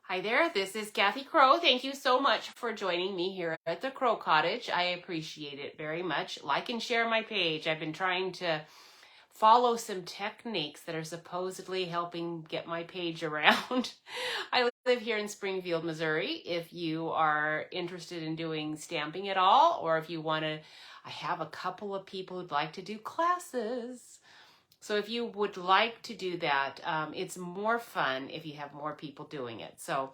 Hi there, this is Kathy Crow. Thank you so much for joining me here at the Crow Cottage. I appreciate it very much. Like and share my page. I've been trying to follow some techniques that are supposedly helping get my page around. I live here in Springfield, Missouri. If you are interested in doing stamping at all, or if you want to, I have a couple of people who'd like to do classes. So if you would like to do that, it's more fun if you have more people doing it. So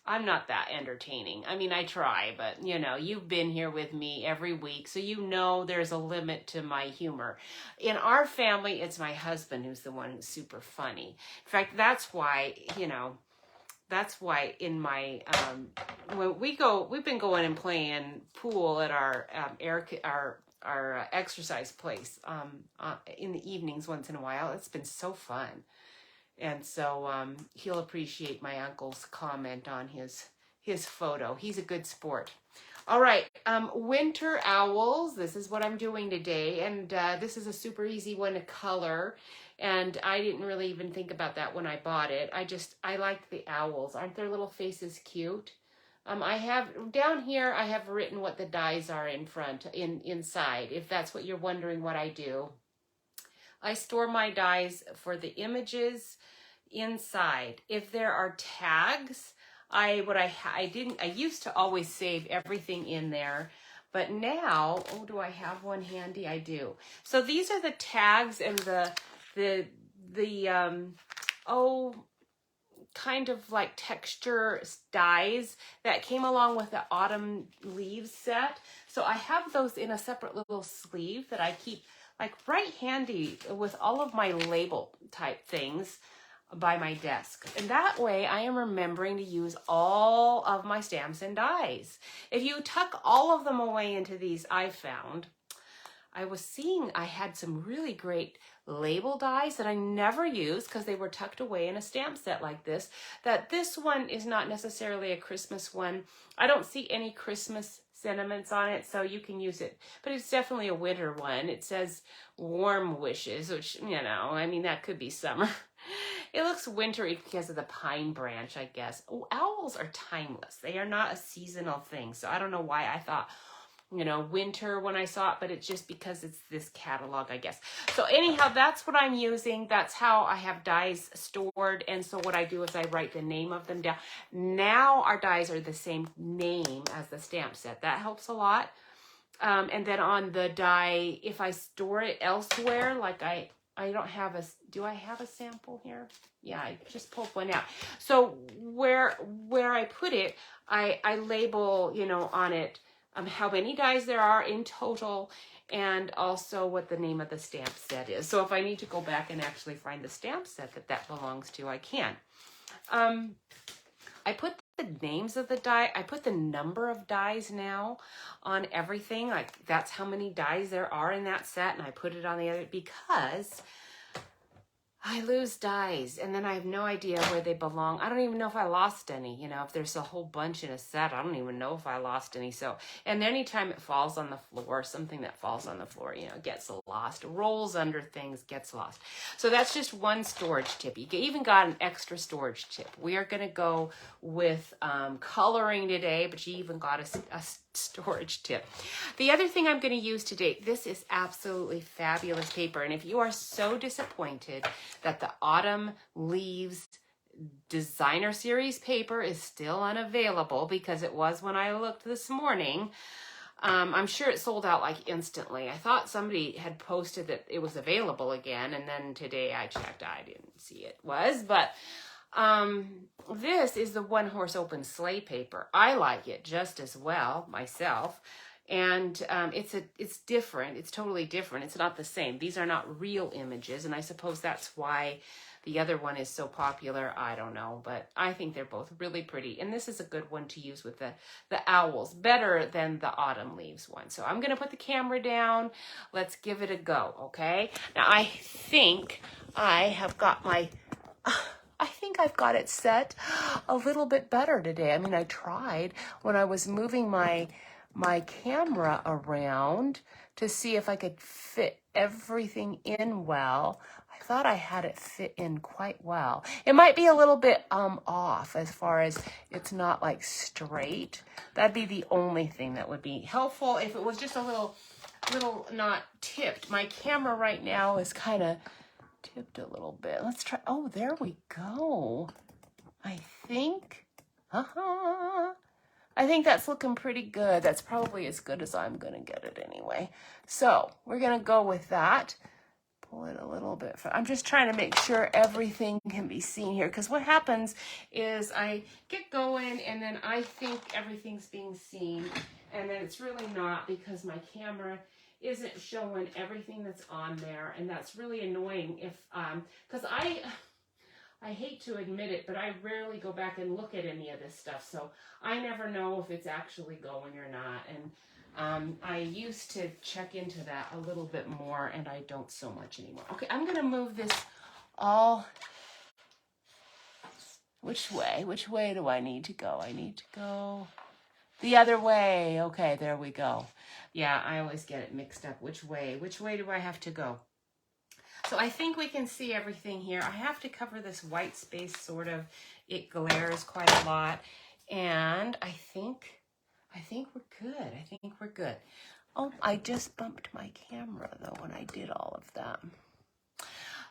I'm not that entertaining. I mean, I try, but you've been here with me every week, so you know there's a limit to my humor. In our family, it's my husband who's the one who's super funny. In fact, that's why in my when we've been going and playing pool at our exercise place in the evenings once in a while. It's been so fun. And so he'll appreciate my uncle's comment on his photo. He's a good sport. All right, winter owls. This is what I'm doing today. And this is a super easy one to color. And I didn't really even think about that when I bought it. I liked the owls. Aren't their little faces cute? I have down here, I have written what the dies are inside, if that's what you're wondering what I do. I store my dies for the images inside. If there are tags, I used to always save everything in there, but now, do I have one handy? I do. So these are the tags and the kind of like texture dies that came along with the autumn leaves set. So I have those in a separate little sleeve that I keep like right handy with all of my label type things by my desk. And that way I am remembering to use all of my stamps and dies. If you tuck all of them away into these, I was seeing I had some really great label dies that I never used because they were tucked away in a stamp set like this. That this one is not necessarily a Christmas one. I don't see any Christmas sentiments on it, so you can use it. But it's definitely a winter one. It says warm wishes, which, I mean, that could be summer. It looks wintry because of the pine branch, I guess. Oh, owls are timeless. They are not a seasonal thing. So I don't know why I thought winter when I saw it, but it's just because it's this catalog, I guess. So anyhow, that's what I'm using. That's how I have dies stored. And so what I do is I write the name of them down. Now our dies are the same name as the stamp set. That helps a lot. And then on the die, if I store it elsewhere, like I don't have do I have a sample here? Yeah, I just pulled one out. So where I put it, I label, on it, how many dies there are in total, and also what the name of the stamp set is. So if I need to go back and actually find the stamp set that belongs to, I can. I put the names of the die, I put the number of dies now on everything. Like that's how many dies there are in that set, and I put it on the other because I lose dies, and then I have no idea where they belong. I don't even know if I lost any, if there's a whole bunch in a set, I don't even know if I lost any. So, and anytime it falls on the floor, something that falls on the floor, gets lost, rolls under things, gets lost. So that's just one storage tip. You even got an extra storage tip. We are going to go with coloring today, but you even got a storage tip. The other thing I'm going to use today, this is absolutely fabulous paper. And if you are so disappointed that the Autumn Leaves Designer Series paper is still unavailable, because it was when I looked this morning, I'm sure it sold out like instantly. I thought somebody had posted that it was available again, and then today I checked, I didn't see it was, but this is the One Horse Open Sleigh paper. I like it just as well myself. And it's different. It's totally different. It's not the same. These are not real images, and I suppose that's why the other one is so popular. I don't know, but I think they're both really pretty. And this is a good one to use with the owls, better than the autumn leaves one. So I'm going to put the camera down. Let's give it a go, okay? Now I think I've got it set a little bit better today. I mean, I tried when I was moving my camera around to see if I could fit everything in well. I I thought I had it fit in quite well. It might be a little bit off as far as it's not like straight. That'd be the only thing that would be helpful if it was just a little not tipped. My camera right now is kind of tipped a little bit. Let's try. Oh, there we go. I think. I think that's looking pretty good. That's probably as good as I'm going to get it anyway. So we're going to go with that. Pull it a little bit. I'm just trying to make sure everything can be seen here, because what happens is I get going and then I think everything's being seen, and then it's really not, because my camera isn't showing everything that's on there, and that's really annoying if because I hate to admit it, but I rarely go back and look at any of this stuff, so I never know if it's actually going or not. And I used to check into that a little bit more, and I don't so much anymore. Okay, I'm going to move this all. Which way? Which way do I need to go? I need to go the other way. Okay, there we go. Yeah, I always get it mixed up. Which way? Which way do I have to go? So I think we can see everything here. I have to cover this white space sort of. It glares quite a lot. And I think we're good. I think we're good. Oh, I just bumped my camera though when I did all of that.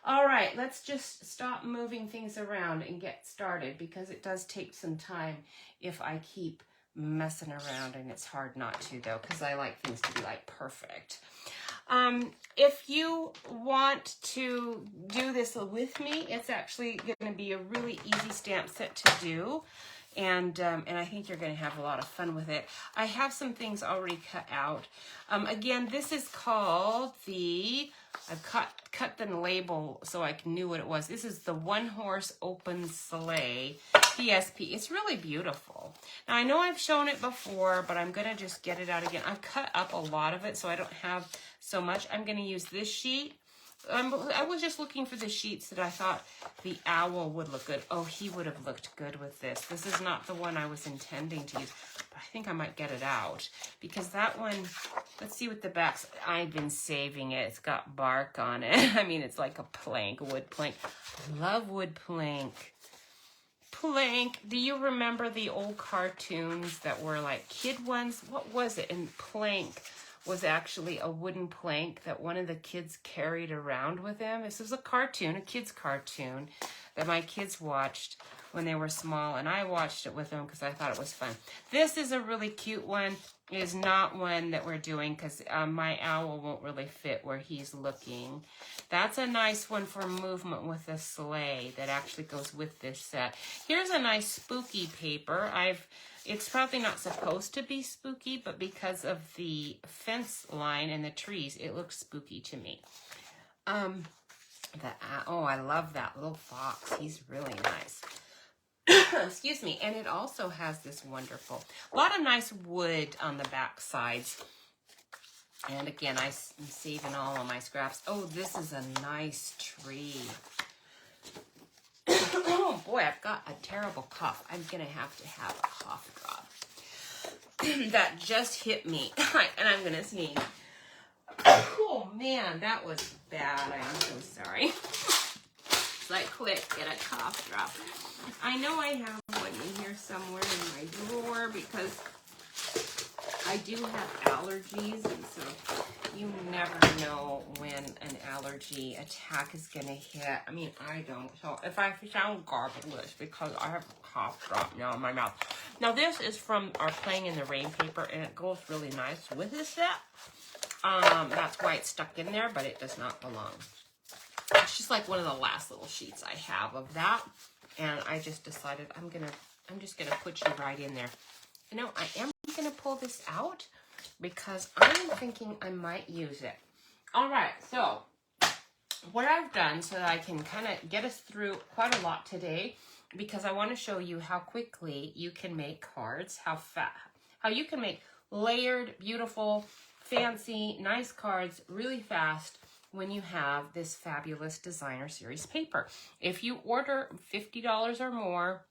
All right, let's just stop moving things around and get started, because it does take some time if I keep messing around, and it's hard not to though, because I like things to be like perfect. If you want to do this with me, it's actually going to be a really easy stamp set to do. And I think you're going to have a lot of fun with it. I have some things already cut out. Again, this is called I've cut the label so I knew what it was. This is the One Horse Open Sleigh PSP. It's really beautiful. Now, I know I've shown it before, but I'm going to just get it out again. I've cut up a lot of it, so I don't have so much. I'm going to use this sheet. I was just looking for the sheets that I thought the owl would look good. Oh, he would have looked good with this. This is not the one I was intending to use, but I think I might get it out, because that one, let's see what the back's. I've been saving it. It's got bark on it. I mean, it's like a plank, a wood plank. Love wood plank. Plank. Do you remember the old cartoons that were like kid ones? What was it? And plank was actually a wooden plank that one of the kids carried around with him. This was a cartoon, a kid's cartoon that my kids watched when they were small, and I watched it with them because I thought it was fun. This is a really cute one. It is not one that we're doing because my owl won't really fit where he's looking. That's a nice one for movement with a sleigh that actually goes with this set. Here's a nice spooky paper. It's probably not supposed to be spooky, but because of the fence line and the trees, it looks spooky to me. Oh, I love that little fox. He's really nice. Excuse me. And it also has this wonderful, a lot of nice wood on the back sides. And again, I'm saving all of my scraps. Oh, this is a nice tree. Oh boy, I've got a terrible cough. I'm going to have a cough drop. That just hit me. And I'm going to sneeze. Oh man, that was bad. I'm so sorry. It's like click, get a cough drop. I know I have one in here somewhere in my drawer because I do have allergies, and so you never know when an allergy attack is going to hit. I mean, I don't. So if I sound garbage, because I have a cough drop now in my mouth. Now, this is from our Playing in the Rain paper, and it goes really nice with this set. That's why it's stuck in there, but it does not belong. It's just like one of the last little sheets I have of that, and I just decided I'm just gonna put you right in there. You know, I am gonna pull this out because I'm thinking I might use it. All right, so what I've done so that I can kind of get us through quite a lot today, because I want to show you how quickly you can make cards, how you can make layered, beautiful, fancy, nice cards really fast when you have this fabulous designer series paper. If you order $50 or more,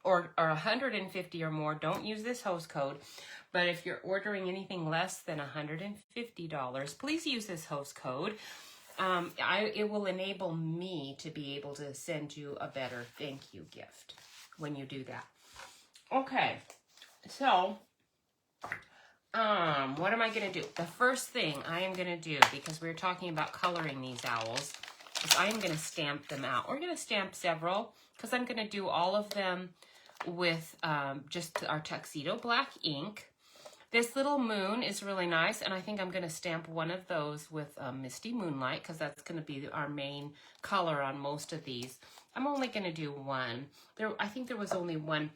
or $150 or more, don't use this host code. But if you're ordering anything less than $150, please use this host code. it will enable me to be able to send you a better thank you gift when you do that. Okay, so what am I going to do? The first thing I am going to do, because we're talking about coloring these owls, is I am going to stamp them out. We're going to stamp several, because I'm going to do all of them with just our tuxedo black ink. This little moon is really nice, and I think I'm going to stamp one of those with Misty Moonlight, because that's going to be our main color on most of these. I'm only going to do one. I think there was only one.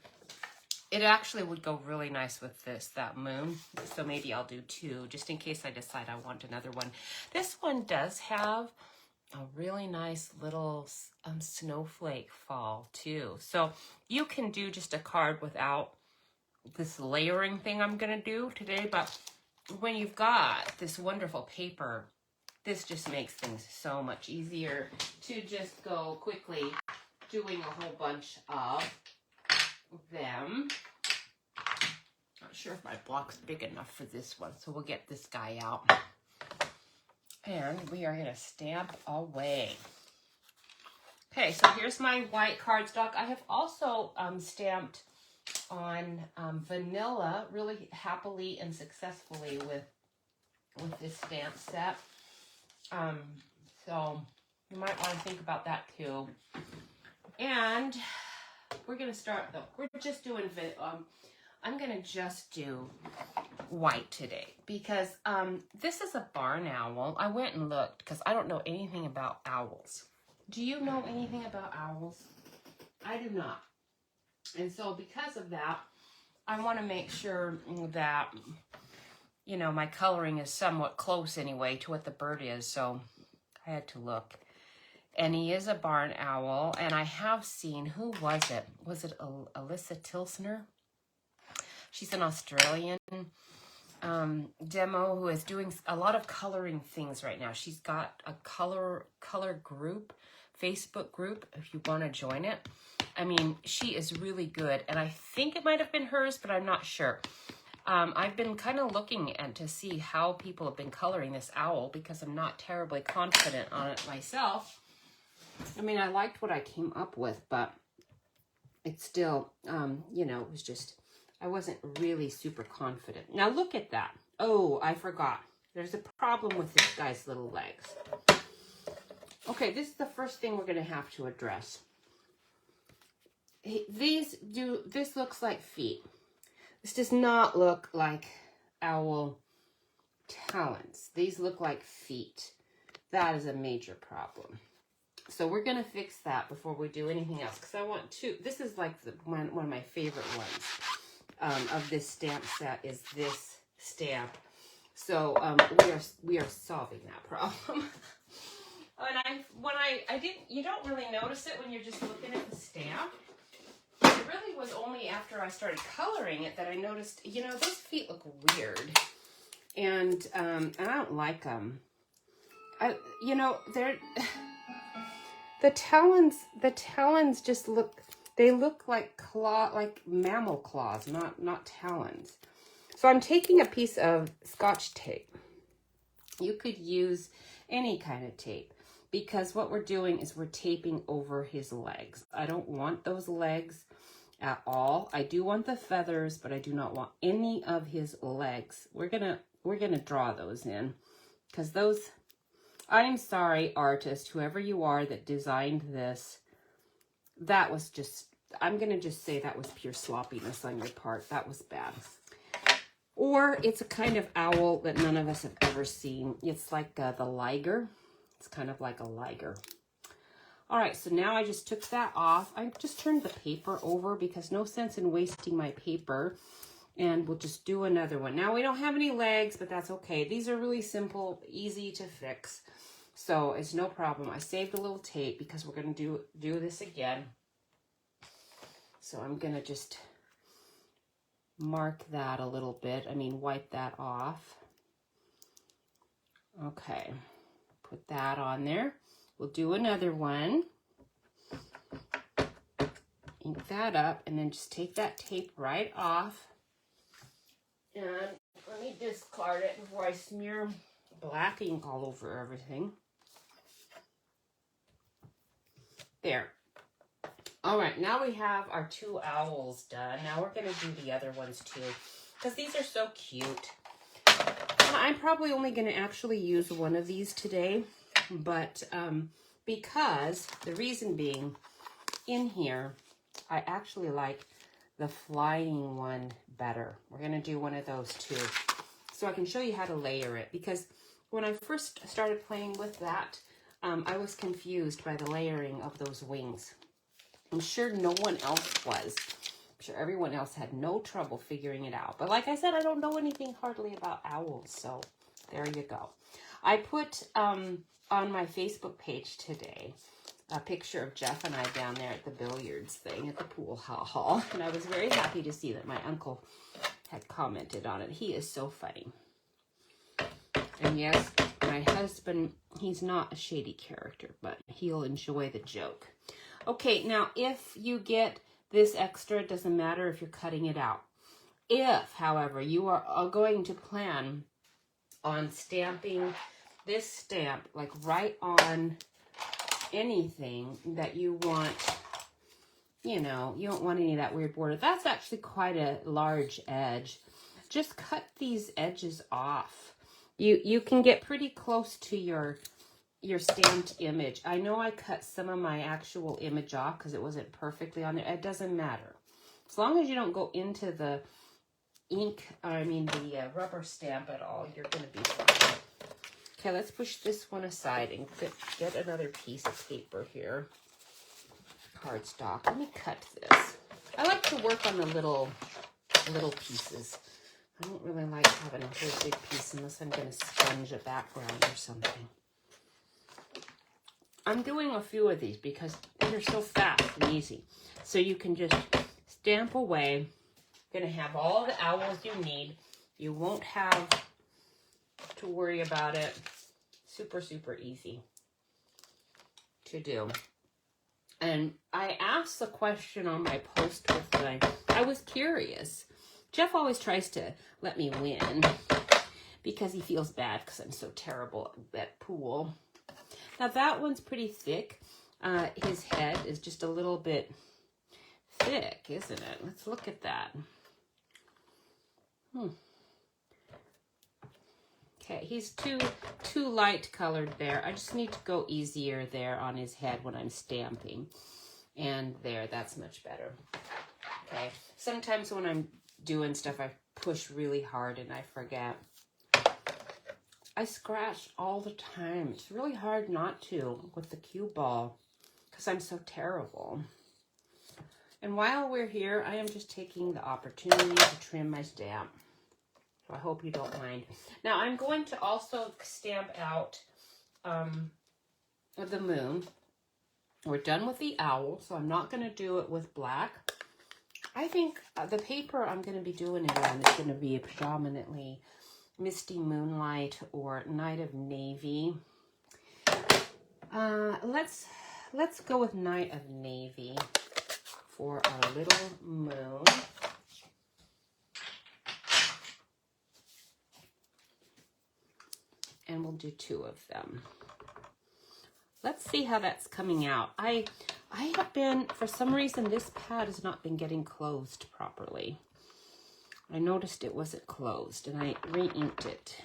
It actually would go really nice with that moon, so maybe I'll do two, just in case I decide I want another one. This one does have a really nice little snowflake fall, too. So you can do just a card without this layering thing I'm going to do today, but when you've got this wonderful paper, this just makes things so much easier to just go quickly doing a whole bunch of them. Not sure if my block's big enough for this one, so we'll get this guy out. And we are going to stamp away. Okay, so here's my white cardstock. I have also stamped on vanilla really happily and successfully with this stamp set. So you might want to think about that too. And we're going to start though. We're just doing, I'm going to just do white today because this is a barn owl. I went and looked because I don't know anything about owls. Do you know anything about owls? I do not. And so because of that, I want to make sure that, you know, my coloring is somewhat close anyway to what the bird is. So I had to look. And he is a barn owl. And I have seen, who was it? Was it Alyssa Tilsner? She's an Australian demo who is doing a lot of coloring things right now. She's got a color group, Facebook group, if you want to join it. I mean, she is really good, and I think it might have been hers, but I'm not sure. I've been kind of looking to see how people have been coloring this owl because I'm not terribly confident on it myself. I mean, I liked what I came up with, but it's still, you know, it was just, I wasn't really super confident. Now look at that. Oh, I forgot. There's a problem with this guy's little legs. Okay, this is the first thing we're going to have to address. This looks like feet. This does not look like owl talons. These look like feet. That is a major problem. So we're going to fix that before we do anything else. Because I want to, this is like one of my favorite ones of this stamp set is this stamp. So we are solving that problem. And you don't really notice it when you're just looking at the stamp. It really was only after I started coloring it that I noticed, you know, those feet look weird. And I don't like them. You know, the talons just look, they look like mammal claws, not talons. So I'm taking a piece of Scotch tape. You could use any kind of tape because what we're doing is we're taping over his legs. I don't want those legs at all. I do want the feathers, but I do not want any of his legs. We're gonna draw those in because those, I'm sorry, artist, whoever you are that designed this, that was just, I'm gonna just say that was pure sloppiness on your part. That was bad. Or it's a kind of owl that none of us have ever seen. It's like the liger. It's kind of like a liger. All right, so now I just took that off. I just turned the paper over because no sense in wasting my paper. And we'll just do another one. Now we don't have any legs, but that's okay. These are really simple, easy to fix. So it's no problem. I saved a little tape because we're gonna do this again. So I'm gonna just mark that a little bit. I mean, wipe that off. Okay, put that on there. We'll do another one. Ink that up and then just take that tape right off. And let me discard it before I smear black ink all over everything. There. All right, now we have our 2 owls done. Now we're going to do the other ones too, because these are so cute. I'm probably only going to actually use one of these today, but because the reason being, in here, I actually like the flying one better. We're going to do one of those too, so I can show you how to layer it, because when I first started playing with that, I was confused by the layering of those wings. I'm sure no one else was. I'm sure everyone else had no trouble figuring it out. But like I said, I don't know anything hardly about owls, so there you go. I put on my Facebook page today a picture of Jeff and I down there at the billiards thing at the pool hall, and I was very happy to see that my uncle had commented on it. He is so funny. And yes, my husband, he's not a shady character, but he'll enjoy the joke. Okay, now if you get this extra, it doesn't matter if you're cutting it out. If, however, you are going to plan on stamping this stamp like right on anything that you want, you know, you don't want any of that weird border. That's actually quite a large edge. Just cut these edges off. You can get pretty close to your stamped image. I know I cut some of my actual image off because it wasn't perfectly on there. It doesn't matter. As long as you don't go into the ink, the rubber stamp at all, you're going to be fine. Okay, let's push this one aside and get another piece of paper here. Cardstock. Let me cut this. I like to work on the little pieces. I don't really like having a whole big piece unless I'm going to sponge a background or something. I'm doing a few of these because they're so fast and easy. So you can just stamp away. You're going to have all the owls you need. You won't have to worry about it. Super, super easy to do. And I asked the question on my post with I was curious. Jeff always tries to let me win because he feels bad because I'm so terrible at pool. Now that one's pretty thick. His head is just a little bit thick, isn't it? Let's look at that. Okay, he's too light colored there. I just need to go easier there on his head when I'm stamping. And there, that's much better. Okay, sometimes when I'm doing stuff, I push really hard and I forget. I scratch all the time. It's really hard not to with the cue ball because I'm so terrible. And while we're here, I am just taking the opportunity to trim my stamp. So I hope you don't mind. Now I'm going to also stamp out the moon. We're done with the owl, so I'm not going to do it with black. I think the paper I'm going to be doing it on is going to be predominantly Misty Moonlight or Night of Navy. Let's go with Night of Navy for our little moon. And we'll do 2 of them. Let's see how that's coming out. I have been, for some reason, this pad has not been getting closed properly. I noticed it wasn't closed, and I re-inked it.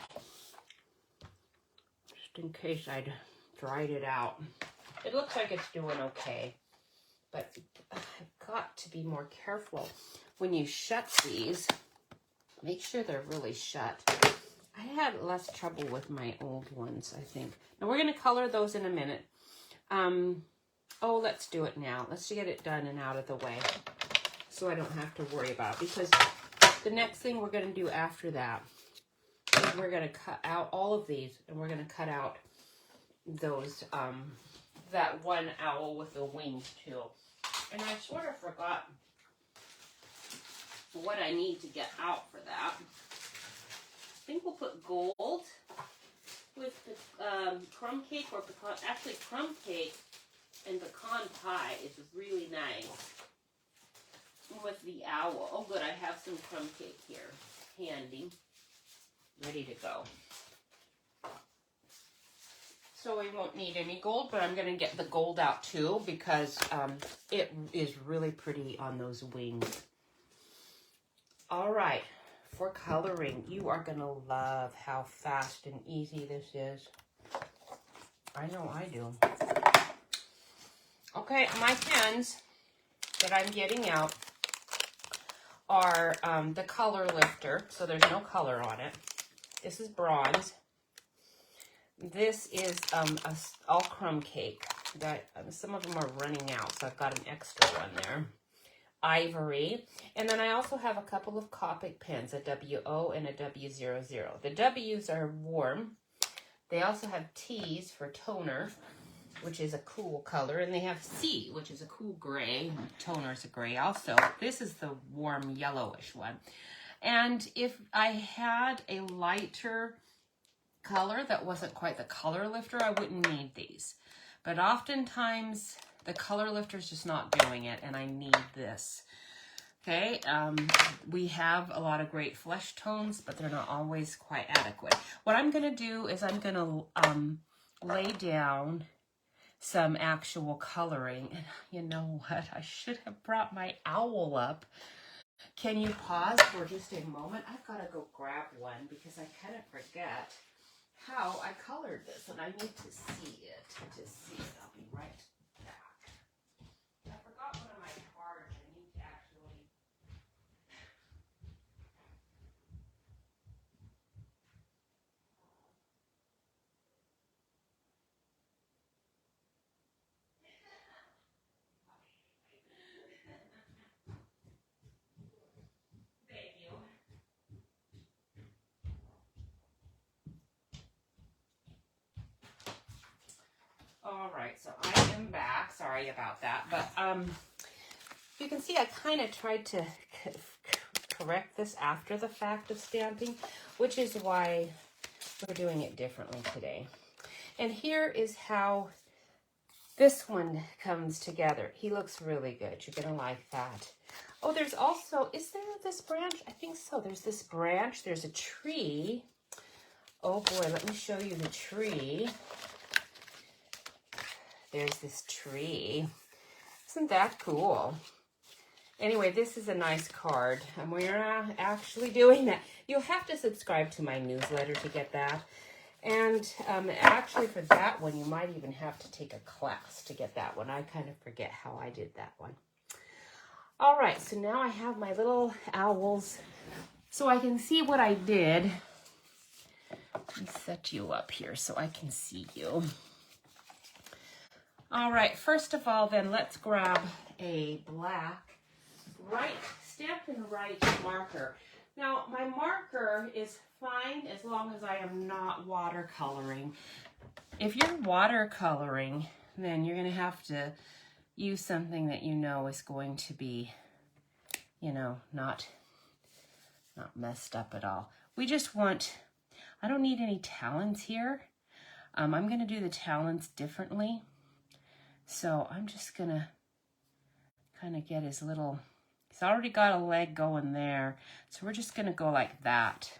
Just in case I'd dried it out. It looks like it's doing okay, but I've got to be more careful. When you shut these, make sure they're really shut. I had less trouble with my old ones, I think. Now, we're going to color those in a minute. Let's do it now. Let's get it done and out of the way so I don't have to worry about it. Because the next thing we're going to do after that is we're going to cut out all of these, and we're going to cut out those, that one owl with the wings too. And I sort of forgot what I need to get out for that. I think we'll put gold with the crumb cake or pecan. Actually, crumb cake and pecan pie is really nice. And with the owl. Oh, good. I have some crumb cake here handy, ready to go. So we won't need any gold, but I'm going to get the gold out too because it is really pretty on those wings. All right, for coloring, you are going to love how fast and easy this is. I know I do. Okay, my pens that I'm getting out are the color lifter, so there's no color on it. This is bronze. This is all crumb cake. That some of them are running out, so I've got an extra one there. Ivory, and then I also have a couple of Copic pens, a WO and a W00. The W's are warm. They also have T's for toner, which is a cool color, and they have C, which is a cool gray. Toner is a gray also. This is the warm yellowish one. And if I had a lighter color that wasn't quite the color lifter, I wouldn't need these. But oftentimes the color lifter is just not doing it, and I need this. Okay, we have a lot of great flesh tones, but they're not always quite adequate. What I'm going to do is I'm going to lay down some actual coloring. And you know what? I should have brought my owl up. Can you pause for just a moment? I've got to go grab one because I kind of forget how I colored this, and I need to see it. I'll be right back. I forgot one of my cards. I need to actually... Thank you. All right, so I am back. Sorry about that, but you can see I kind of tried to correct this after the fact of stamping, which is why we're doing it differently today. And here is how this one comes together. He looks really good. You're gonna like that. Oh, there's also, is there this branch? I think so. There's this branch. There's a tree. Oh boy, let me show you the tree. There's this tree. Isn't that cool? Anyway, this is a nice card, and we're actually doing that. You'll have to subscribe to my newsletter to get that. And actually for that one, you might even have to take a class to get that one. I kind of forget how I did that one. All right, so now I have my little owls so I can see what I did. Let me set you up here so I can see you. All right, first of all, then let's grab a black stamped and right marker. Now, my marker is fine as long as I am not watercoloring. If you're watercoloring, then you're going to have to use something that you know is going to be, you know, not messed up at all. We just want, I don't need any talons here. I'm going to do the talons differently. So I'm just going to kind of get his little, he's already got a leg going there. So we're just going to go like that.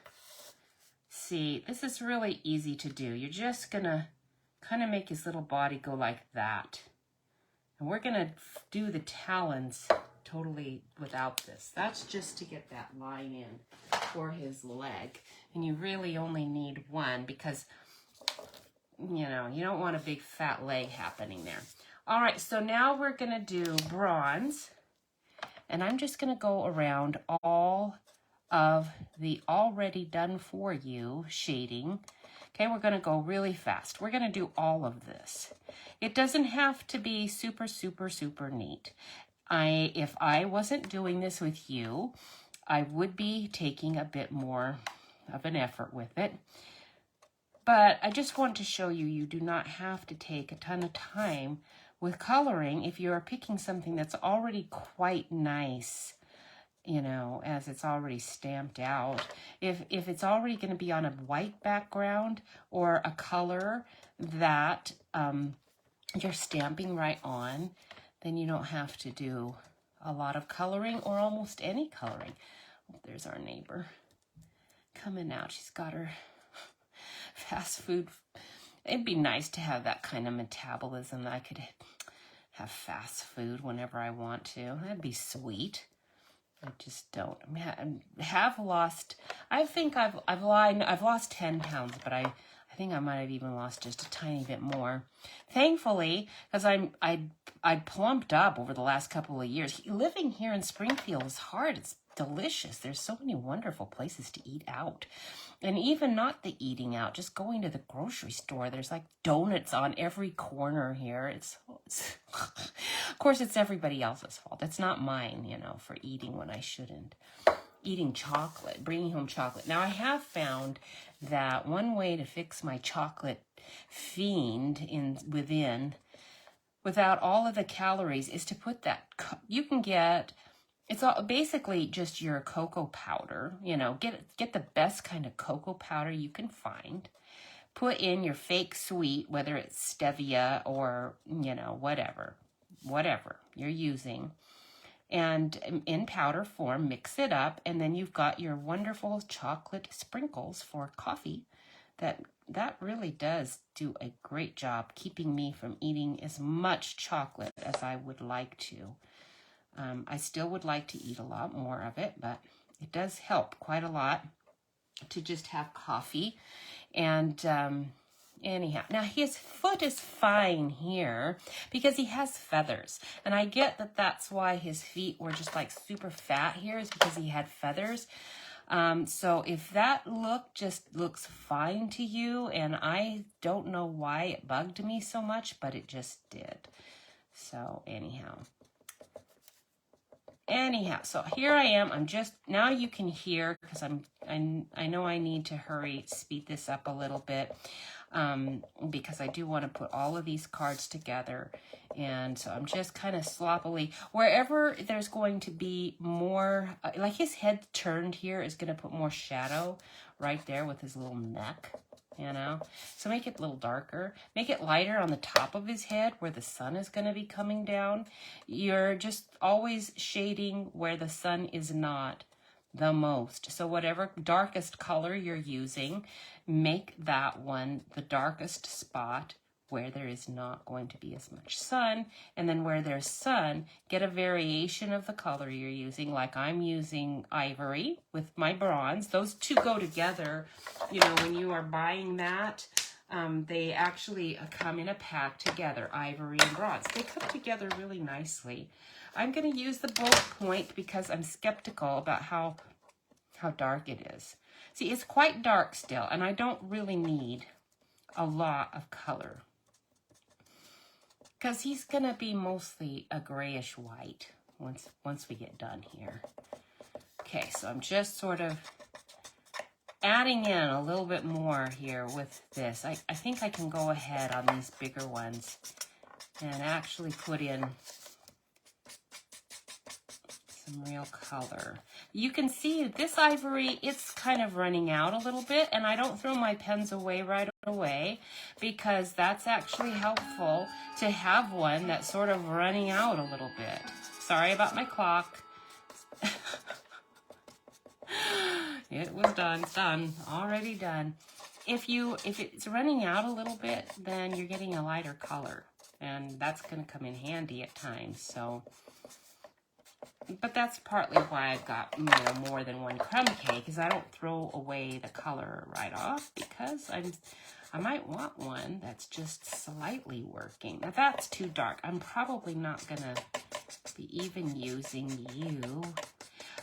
See, this is really easy to do. You're just going to kind of make his little body go like that. And we're going to do the talons totally without this. That's just to get that line in for his leg. And you really only need one because, you know, you don't want a big fat leg happening there. All right, so now we're going to do bronze. And I'm just going to go around all of the already done for you shading. Okay, we're going to go really fast. We're going to do all of this. It doesn't have to be super, super, super neat. If I wasn't doing this with you, I would be taking a bit more of an effort with it. But I just want to show you, you do not have to take a ton of time with coloring if you're picking something that's already quite nice, you know, as it's already stamped out. If it's already going to be on a white background or a color that you're stamping right on, then you don't have to do a lot of coloring or almost any coloring. Oh, there's our neighbor coming out. She's got her fast food It'd be nice to have that kind of metabolism that I could have fast food whenever I want to. That'd be sweet. I just don't. I have lost. I think I've lost 10 pounds, but I think I might have even lost just a tiny bit more. Thankfully, because I plumped up over the last couple of years. Living here in Springfield is hard. It's delicious. There's so many wonderful places to eat out. And even not the eating out, just going to the grocery store. There's like donuts on every corner here. It's of course, it's everybody else's fault. It's not mine, you know, for eating when I shouldn't. Eating chocolate, bringing home chocolate. Now, I have found that one way to fix my chocolate fiend without all of the calories is to put that, you can get, it's all basically just your cocoa powder, you know, get the best kind of cocoa powder you can find. Put in your fake sweet, whether it's stevia or, you know, whatever you're using. And in powder form, mix it up, and then you've got your wonderful chocolate sprinkles for coffee. That really does do a great job keeping me from eating as much chocolate as I would like to. I still would like to eat a lot more of it, but it does help quite a lot to just have coffee. And anyhow, now his foot is fine here because he has feathers. And I get that that's why his feet were just like super fat here, is because he had feathers. So if that look just looks fine to you, and I don't know why it bugged me so much, but it just did. So anyhow, so here I am. I'm just, now you can hear, because I know I need to hurry, speed this up a little bit, because I do want to put all of these cards together. And so I'm just kind of sloppily, wherever there's going to be more, like his head turned here is going to put more shadow right there with his little neck, you know. So make it a little darker. Make it lighter on the top of his head where the sun is going to be coming down. You're just always shading where the sun is not the most. So whatever darkest color you're using, make that one the darkest spot where there is not going to be as much sun. And then where there's sun, get a variation of the color you're using. Like I'm using ivory with my bronze. Those two go together. You know, when you are buying that, they actually come in a pack together, ivory and bronze. They come together really nicely. I'm going to use the bullet point because I'm skeptical about how dark it is. See, it's quite dark still, and I don't really need a lot of color, because he's going to be mostly a grayish white once we get done here. Okay, so I'm just sort of adding in a little bit more here with this. I think I can go ahead on these bigger ones and actually put in some real color. You can see this ivory, it's kind of running out a little bit, and I don't throw my pens away right away because that's actually helpful to have one that's sort of running out a little bit. Sorry about my clock. It was done. It's done. Already done. If it's running out a little bit, then you're getting a lighter color, and that's going to come in handy at times. So, but that's partly why I've got, you know, more than one crumb cake, because I don't throw away the color right off, because I might want one that's just slightly working. Now that's too dark. I'm probably not going to be even using you.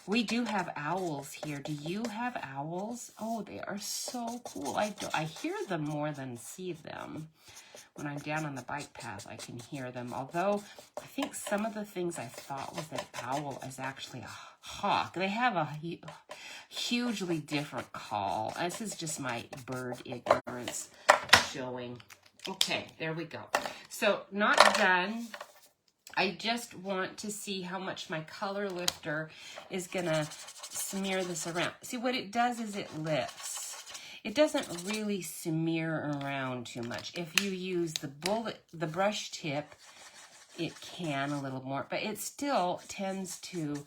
We do have owls here. Do you have owls? Oh, they are so cool. I hear them more than see them. When I'm down on the bike path, I can hear them. Although, I think some of the things I thought was an owl is actually a hawk. They have a hugely different call. This is just my bird ignorance showing. Okay, there we go. So, not done. I just want to see how much my color lifter is going to smear this around. See, what it does is it lifts. It doesn't really smear around too much. If you use the brush tip, it can a little more, but it still tends to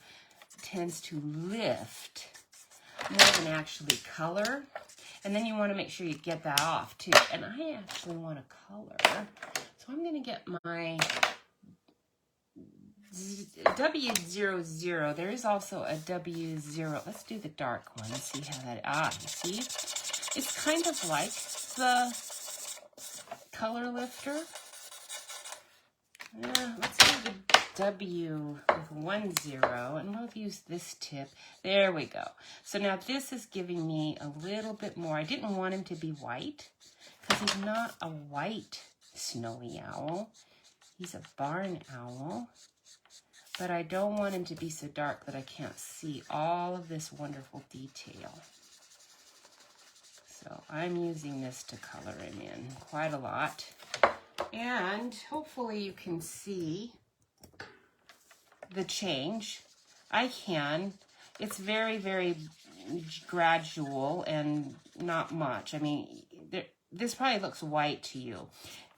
lift more than actually color. And then you want to make sure you get that off too. And I actually want to color. So I'm going to get my W00. There is also a W0. Let's do the dark one and see how that, you see? It's kind of like the color lifter. Let's do the W with 10, and we'll use this tip. There we go. So now this is giving me a little bit more. I didn't want him to be white because he's not a white snowy owl. He's a barn owl. But I don't want him to be so dark that I can't see all of this wonderful detail. So I'm using this to color him in quite a lot. And hopefully you can see the change. I can. It's very, very gradual and not much. I mean, this probably looks white to you,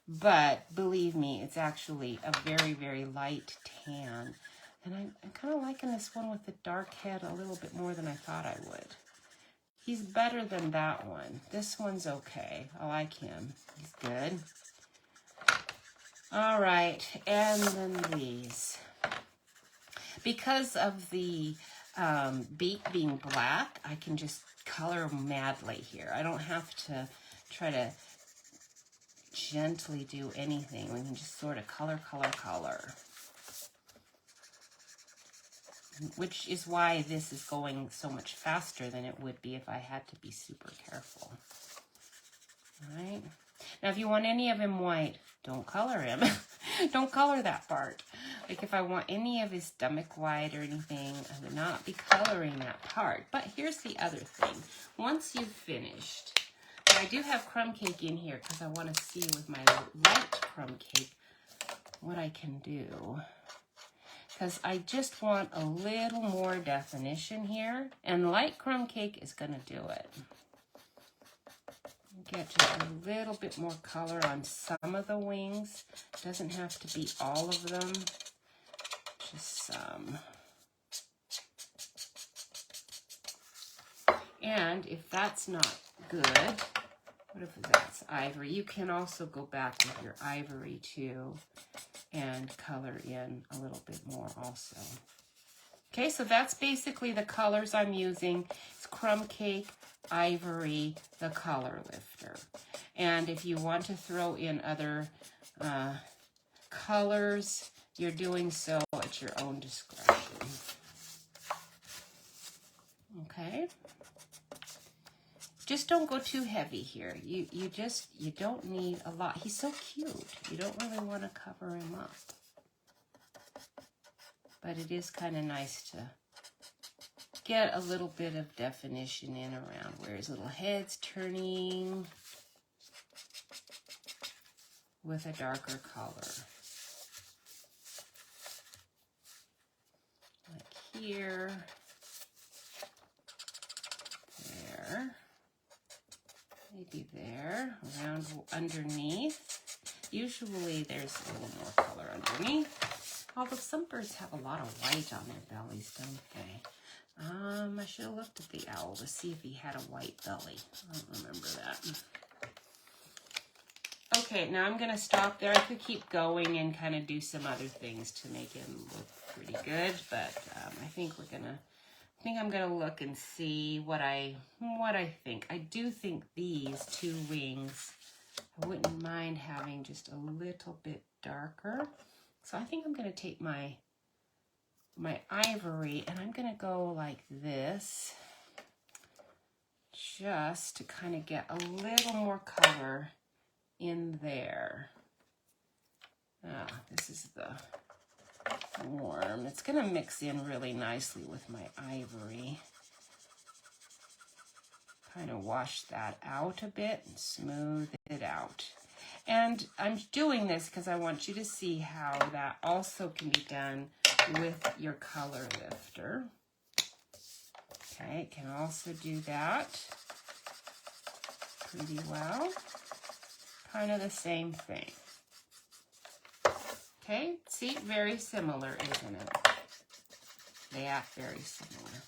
but believe me, it's actually a very, very light tan. And I'm kind of liking this one with the dark head a little bit more than I thought I would. He's better than that one. This one's okay. I like him. He's good. All right, and then these. Because of the beak being black, I can just color madly here. I don't have to try to gently do anything. We can just sort of color. Which is why this is going so much faster than it would be if I had to be super careful. All right. Now, if you want any of him white, don't color him. Don't color that part. Like if I want any of his stomach white or anything, I would not be coloring that part. But here's the other thing. Once you've finished, and I do have crumb cake in here because I want to see with my light crumb cake what I can do. Because I just want a little more definition here. And light crumb cake is going to do it. Get just a little bit more color on some of the wings. Doesn't have to be all of them. Just some. And if that's not good, what if that's ivory? You can also go back with your ivory too and color in a little bit more also. Okay, so that's basically the colors I'm using. It's crumb cake, ivory, the color lifter. And if you want to throw in other colors, you're doing so at your own discretion. Okay? Just don't go too heavy here. You don't need a lot. He's so cute. You don't really want to cover him up. But it is kind of nice to get a little bit of definition in around where his little head's turning with a darker color. Like here, there, maybe there, around underneath. Usually there's a little more color underneath. Although some birds have a lot of white on their bellies, don't they? I should have looked at the owl to see if he had a white belly. I don't remember that. Okay, now I'm going to stop there. I could keep going and kind of do some other things to make him look pretty good, but I think I'm going to look and see what I think. I do think these two wings, I wouldn't mind having just a little bit darker. So I think I'm going to take my ivory and I'm going to go like this just to kind of get a little more color in there. This is the warm. It's going to mix in really nicely with my ivory. Kind of wash that out a bit and smooth it out. And I'm doing this because I want you to see how that also can be done with your color lifter. Okay, it can also do that pretty well. Kind of the same thing. Okay, see, very similar, isn't it? They act very similar.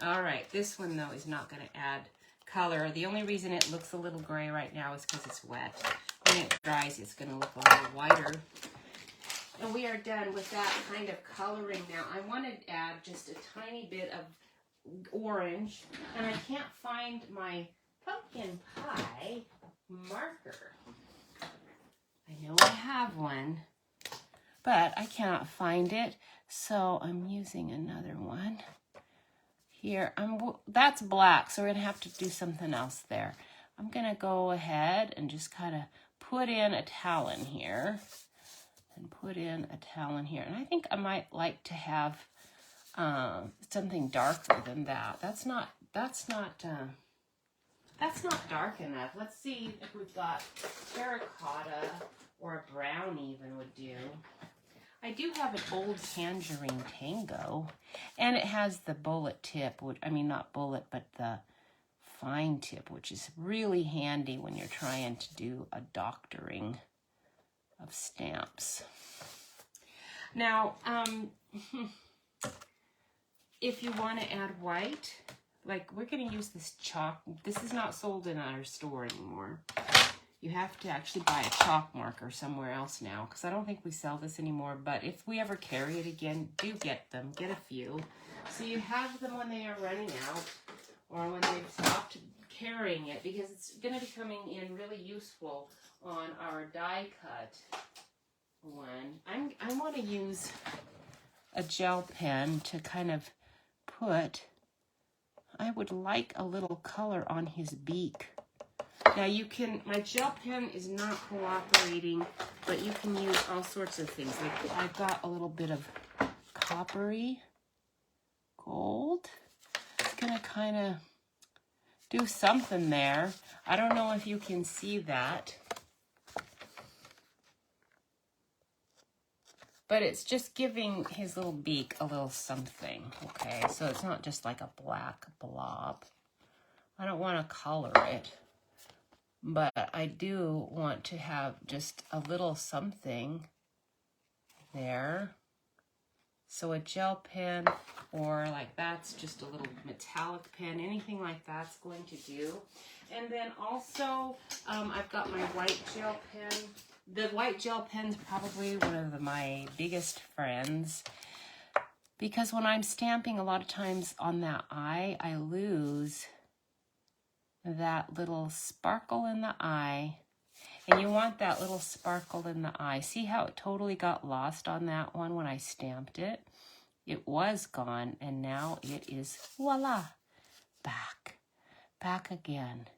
All right, this one though is not going to add color. The only reason it looks a little gray right now is because it's wet. When it dries, it's going to look a little whiter. And we are done with that kind of coloring now. I want to add just a tiny bit of orange, and I can't find my pumpkin pie marker. I know I have one, but I cannot find it, so I'm using another one. Here, that's black, so we're going to have to do something else there. I'm going to go ahead and just kind of put in a talon here. And put in a talon here. And I think I might like to have something darker than that. That's not dark enough. Let's see if we've got terracotta or a brown even would do. I do have an old tangerine tango, and it has the bullet tip, which, I mean, not bullet, but the fine tip, which is really handy when you're trying to do a doctoring of stamps. Now, if you want to add white, like we're going to use this chalk. This is not sold in our store anymore. You have to actually buy a chalk marker somewhere else now, because I don't think we sell this anymore. But if we ever carry it again, do get them. Get a few. So you have them when they are running out or when they've stopped carrying it, because it's going to be coming in really useful on our die cut one. I want to use a gel pen to kind of put, I would like a little color on his beak. Now you can, my gel pen is not cooperating, but you can use all sorts of things. Like I've got a little bit of coppery gold. It's going to kind of do something there. I don't know if you can see that, but it's just giving his little beak a little something, okay? So it's not just like a black blob. I don't want to color it, but I do want to have just a little something there. So a gel pen, or like that's just a little metallic pen, anything like that's going to do. And then also, I've got my white gel pen. The white gel pen's probably one of my biggest friends, because when I'm stamping, a lot of times on that eye, I lose that little sparkle in the eye. And you want that little sparkle in the eye. See how it totally got lost on that one when I stamped it? It was gone, and now it is, voila, back again.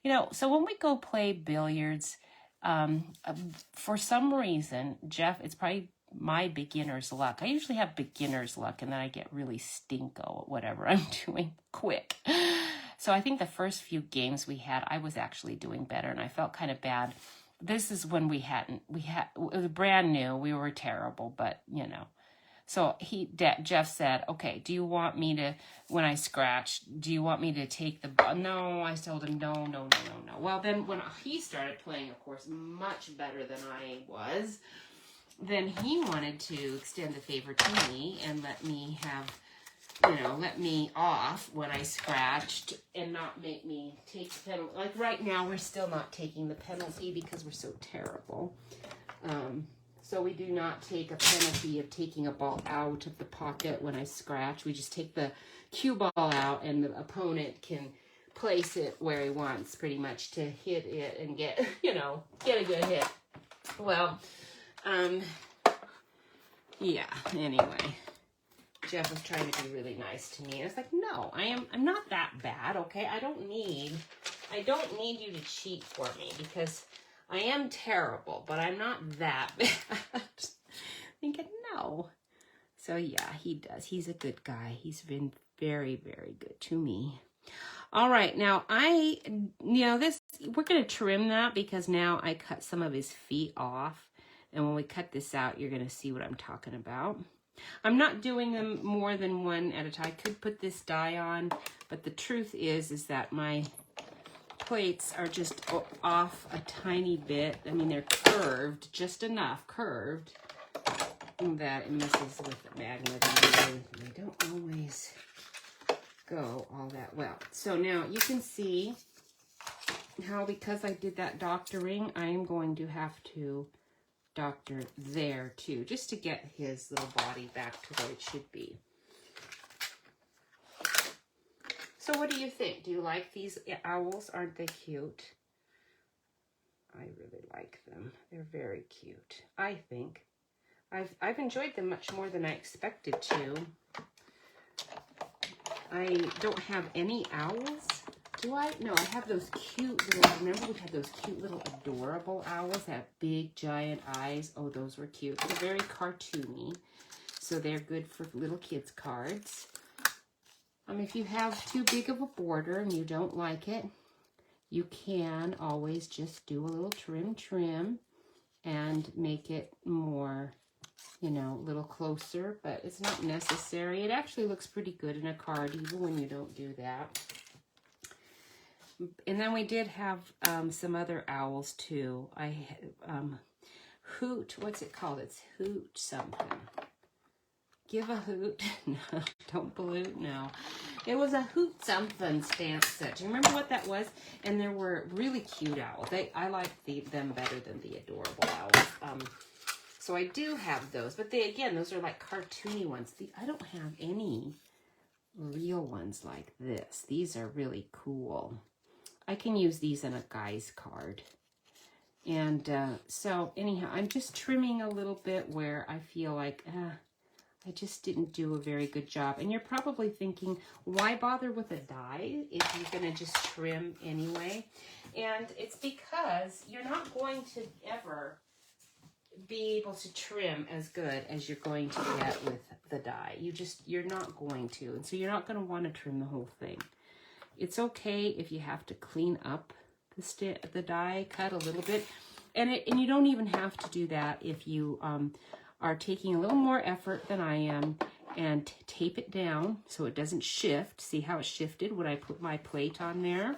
You know, so when we go play billiards, for some reason, Jeff, it's probably my beginner's luck. I usually have beginner's luck, and then I get really stinko at whatever I'm doing quick. So I think the first few games we had, I was actually doing better, and I felt kind of bad. This is when it was brand new. We were terrible, but you know. So Jeff said, okay, do you want me to, when I scratch, do you want me to take the, no, I told him, no. Well, then when he started playing, of course, much better than I was, then he wanted to extend the favor to me and let me have, let me off when I scratched and not make me take the penalty. Like right now, we're still not taking the penalty because we're so terrible. So we do not take a penalty of taking a ball out of the pocket when I scratch. We just take the cue ball out, and the opponent can place it where he wants pretty much to hit it and get, get a good hit. Well, yeah, anyway. Jeff was trying to be really nice to me. I was like, no, I'm not that bad, okay? I don't need you to cheat for me, because I am terrible, but I'm not that bad. Thinking, no. So yeah, he does. He's a good guy. He's been very, very good to me. All right, now we're going to trim that, because now I cut some of his feet off. And when we cut this out, you're going to see what I'm talking about. I'm not doing them more than one at a time. I could put this die on, but the truth is that my plates are just off a tiny bit. I mean, they're curved, just enough curved that it messes with the magnet. They don't always go all that well. So now you can see how, because I did that doctoring, I am going to have to doctor there too, just to get his little body back to where it should be. So what do you think? Do you like these owls? Aren't they cute? I really like them. They're very cute, I think. I've enjoyed them much more than I expected to. I don't have any owls. Do I? No, I have those cute little, remember we had those cute little adorable owls that have big giant eyes? Oh, those were cute. They're very cartoony, so they're good for little kids' cards. If you have too big of a border and you don't like it, you can always just do a little trim and make it more, you know, a little closer, but it's not necessary. It actually looks pretty good in a card even when you don't do that. And then we did have some other owls too. I Hoot, what's it called? It's Hoot something. Give a hoot. No, don't pollute. No. It was a Hoot something stamp set. Do you remember what that was? And there were really cute owls. I like them better than the adorable owls. So I do have those. But again, those are like cartoony ones. I don't have any real ones like this. These are really cool. I can use these in a guy's card. And so anyhow, I'm just trimming a little bit where I feel like, I just didn't do a very good job. And you're probably thinking, why bother with a die if you're going to just trim anyway? And it's because you're not going to ever be able to trim as good as you're going to get with the die. You're not going to. And so you're not going to want to trim the whole thing. It's okay if you have to clean up the die cut a little bit. And you don't even have to do that if you are taking a little more effort than I am, and tape it down so it doesn't shift. See how it shifted when I put my plate on there?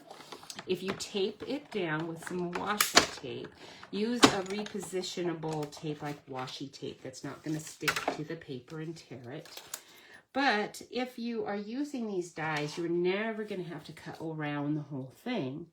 If you tape it down with some washi tape, use a repositionable tape like washi tape that's not going to stick to the paper and tear it. But if you are using these dies, you're never going to have to cut around the whole thing.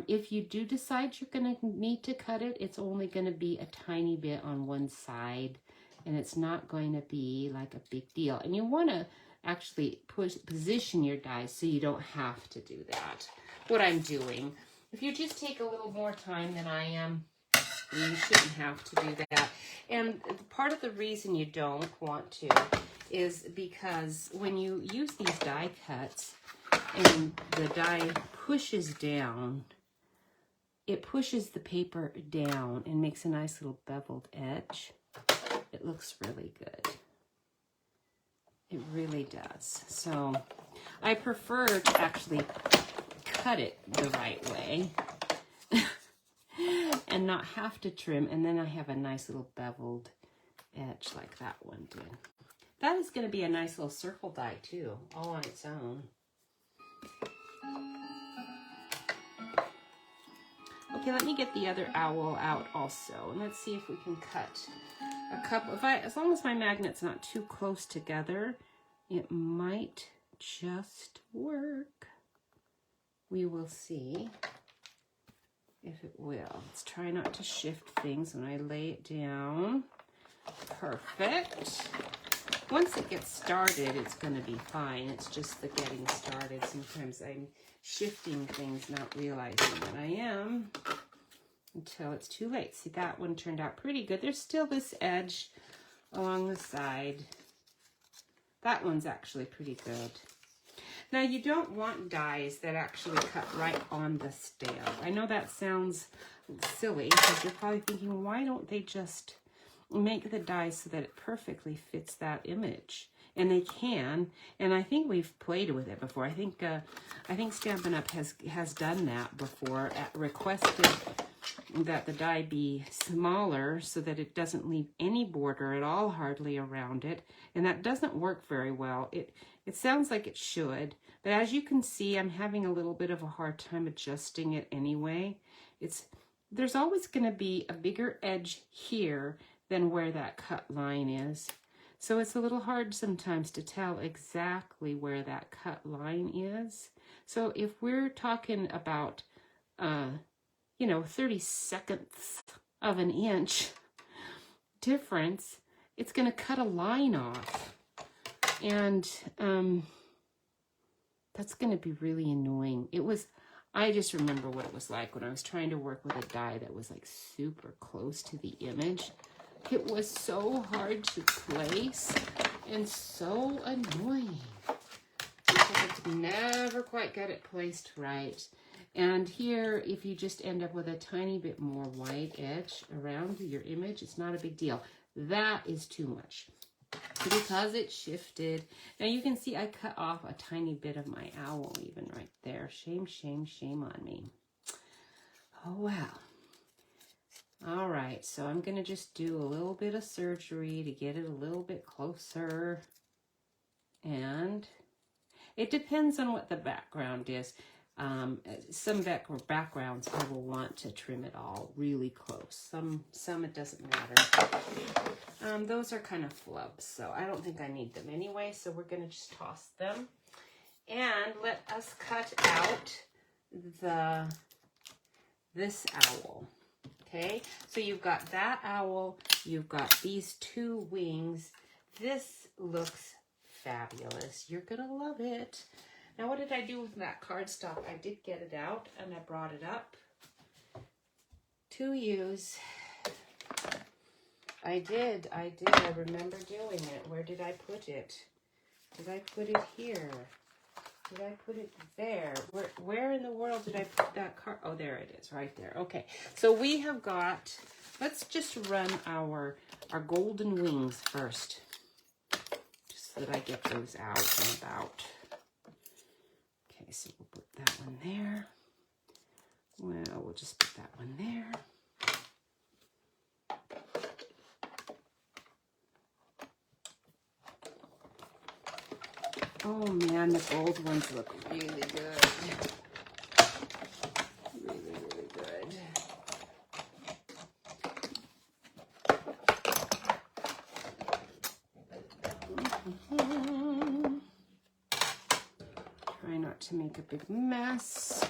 If you do decide you're going to need to cut it, it's only going to be a tiny bit on one side, and it's not going to be like a big deal. And you want to actually position your dies so you don't have to do that, what I'm doing. If you just take a little more time than I am, you shouldn't have to do that. And part of the reason you don't want to is because when you use these die cuts, and the die pushes down, it pushes the paper down and makes a nice little beveled edge. It looks really good. It really does. So I prefer to actually cut it the right way and not have to trim, and then I have a nice little beveled edge like that one did. That is going to be a nice little circle die too, all on its own. Okay, let me get the other owl out also, and let's see if we can cut a couple. As long as my magnet's not too close together, it might just work. We will see if it will. Let's try not to shift things when I lay it down. Perfect. Once it gets started, it's going to be fine. It's just the getting started. Sometimes I'm shifting things, not realizing that I am, until it's too late. See, that one turned out pretty good. There's still this edge along the side. That one's actually pretty good. Now, you don't want dies that actually cut right on the stamp. I know that sounds silly, because you're probably thinking, why don't they just make the die so that it perfectly fits that image? And they can, and I think we've played with it before. I think Stampin' Up! has done that before, requested that the die be smaller so that it doesn't leave any border at all hardly around it, and that doesn't work very well. It sounds like it should, but as you can see, I'm having a little bit of a hard time adjusting it anyway. There's always going to be a bigger edge here than where that cut line is. So it's a little hard sometimes to tell exactly where that cut line is. So if we're talking about, 30/2 of an inch difference, it's going to cut a line off. And that's going to be really annoying. I just remember what it was like when I was trying to work with a die that was like super close to the image. It was so hard to place and so annoying because I could never quite get it placed right. And here, if you just end up with a tiny bit more white edge around your image, it's not a big deal. That is too much because it shifted. Now you can see I cut off a tiny bit of my owl even right there. Shame, shame, shame on me. Oh, wow. All right, so I'm going to just do a little bit of surgery to get it a little bit closer. And it depends on what the background is. Some backgrounds I will want to trim it all really close. Some it doesn't matter. Those are kind of flubs, so I don't think I need them anyway, so we're going to just toss them. And let us cut out this owl. Okay, so you've got that owl, you've got these two wings. This looks fabulous. You're gonna love it. Now, what did I do with that cardstock? I did get it out and I brought it up to use. I did. I remember doing it. Where did I put it? Did I put it here? Did I put it there? Where in the world did I put that card? Oh, there it is, right there. Okay, so we have got, let's just run our golden wings first, just so that I get those out and about. Okay, so we'll put that one there. Well, we'll just put that one there. Oh man, the gold ones look really good. Really, really good. Try not to make a big mess.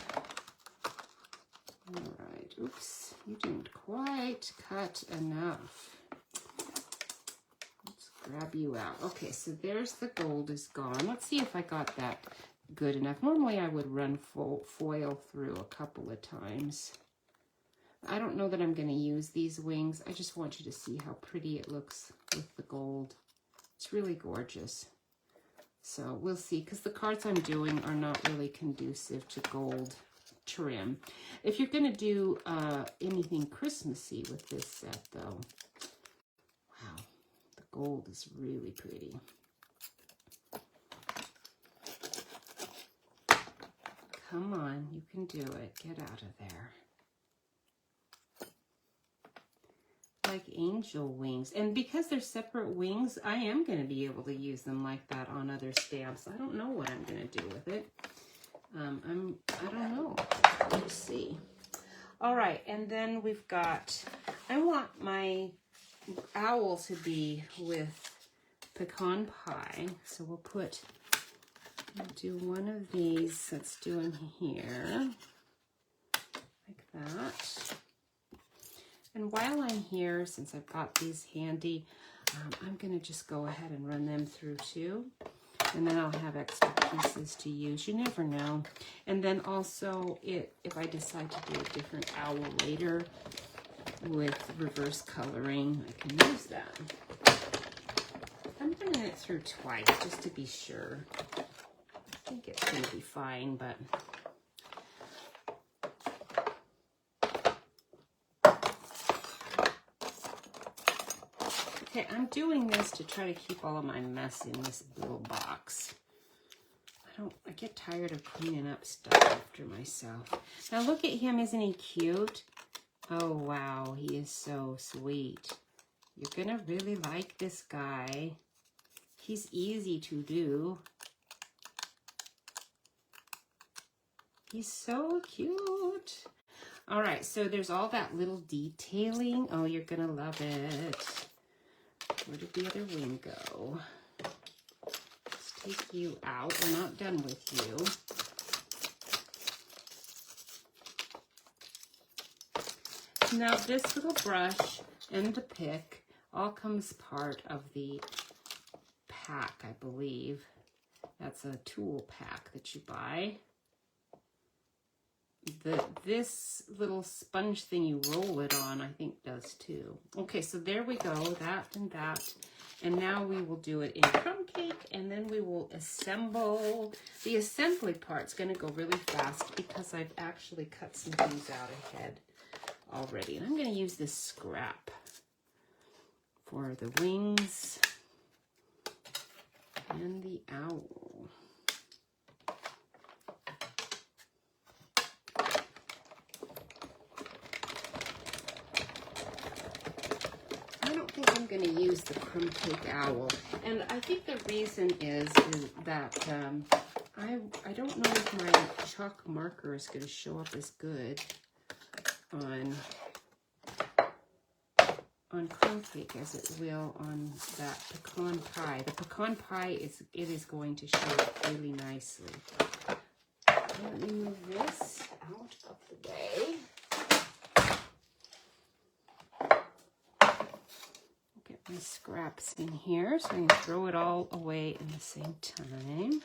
All right, oops, you didn't quite cut enough. Grab you out. Okay, so there's the gold is gone. Let's see if I got that good enough. Normally I would run foil through a couple of times. I don't know that I'm going to use these wings. I just want you to see how pretty it looks with the gold. It's really gorgeous. So we'll see, because the cards I'm doing are not really conducive to gold trim. If you're going to do anything Christmassy with this set, though, wow. Gold is really pretty. Come on, you can do it. Get out of there. Like angel wings. And because they're separate wings, I am going to be able to use them like that on other stamps. I don't know what I'm going to do with it. I don't know. Let's see. All right, and then we've got, I want my owl to be with pecan pie, so we'll do one of these. Let's do them here like that. And while I'm here, since I've got these handy, I'm going to just go ahead and run them through too, and then I'll have extra pieces to use. You never know. And then also, if I decide to do a different owl later with reverse coloring, I can use that. I'm running it through twice just to be sure. I think it's going to be fine, but okay, I'm doing this to try to keep all of my mess in this little box. I get tired of cleaning up stuff after myself. Now look at him, isn't he cute? Oh, wow, he is so sweet. You're going to really like this guy. He's easy to do. He's so cute. All right, so there's all that little detailing. Oh, you're going to love it. Where did the other wing go? Let's take you out. We're not done with you. Now this little brush and the pick all comes part of the pack, I believe. That's a tool pack that you buy. This little sponge thing you roll it on, I think does too. Okay, so there we go, that and that. And now we will do it in crumb cake, and then we will assemble. The assembly part's gonna go really fast because I've actually cut some things out ahead already. And I'm gonna use this scrap for the wings and the owl. I don't think I'm going to use the crumb cake owl, and I think the reason is that I don't know if my chalk marker is going to show up as good on crumb cake as it will on that pecan pie. The pecan pie is going to show up really nicely. Let me move this out of the way. Get my scraps in here so I can throw it all away at the same time.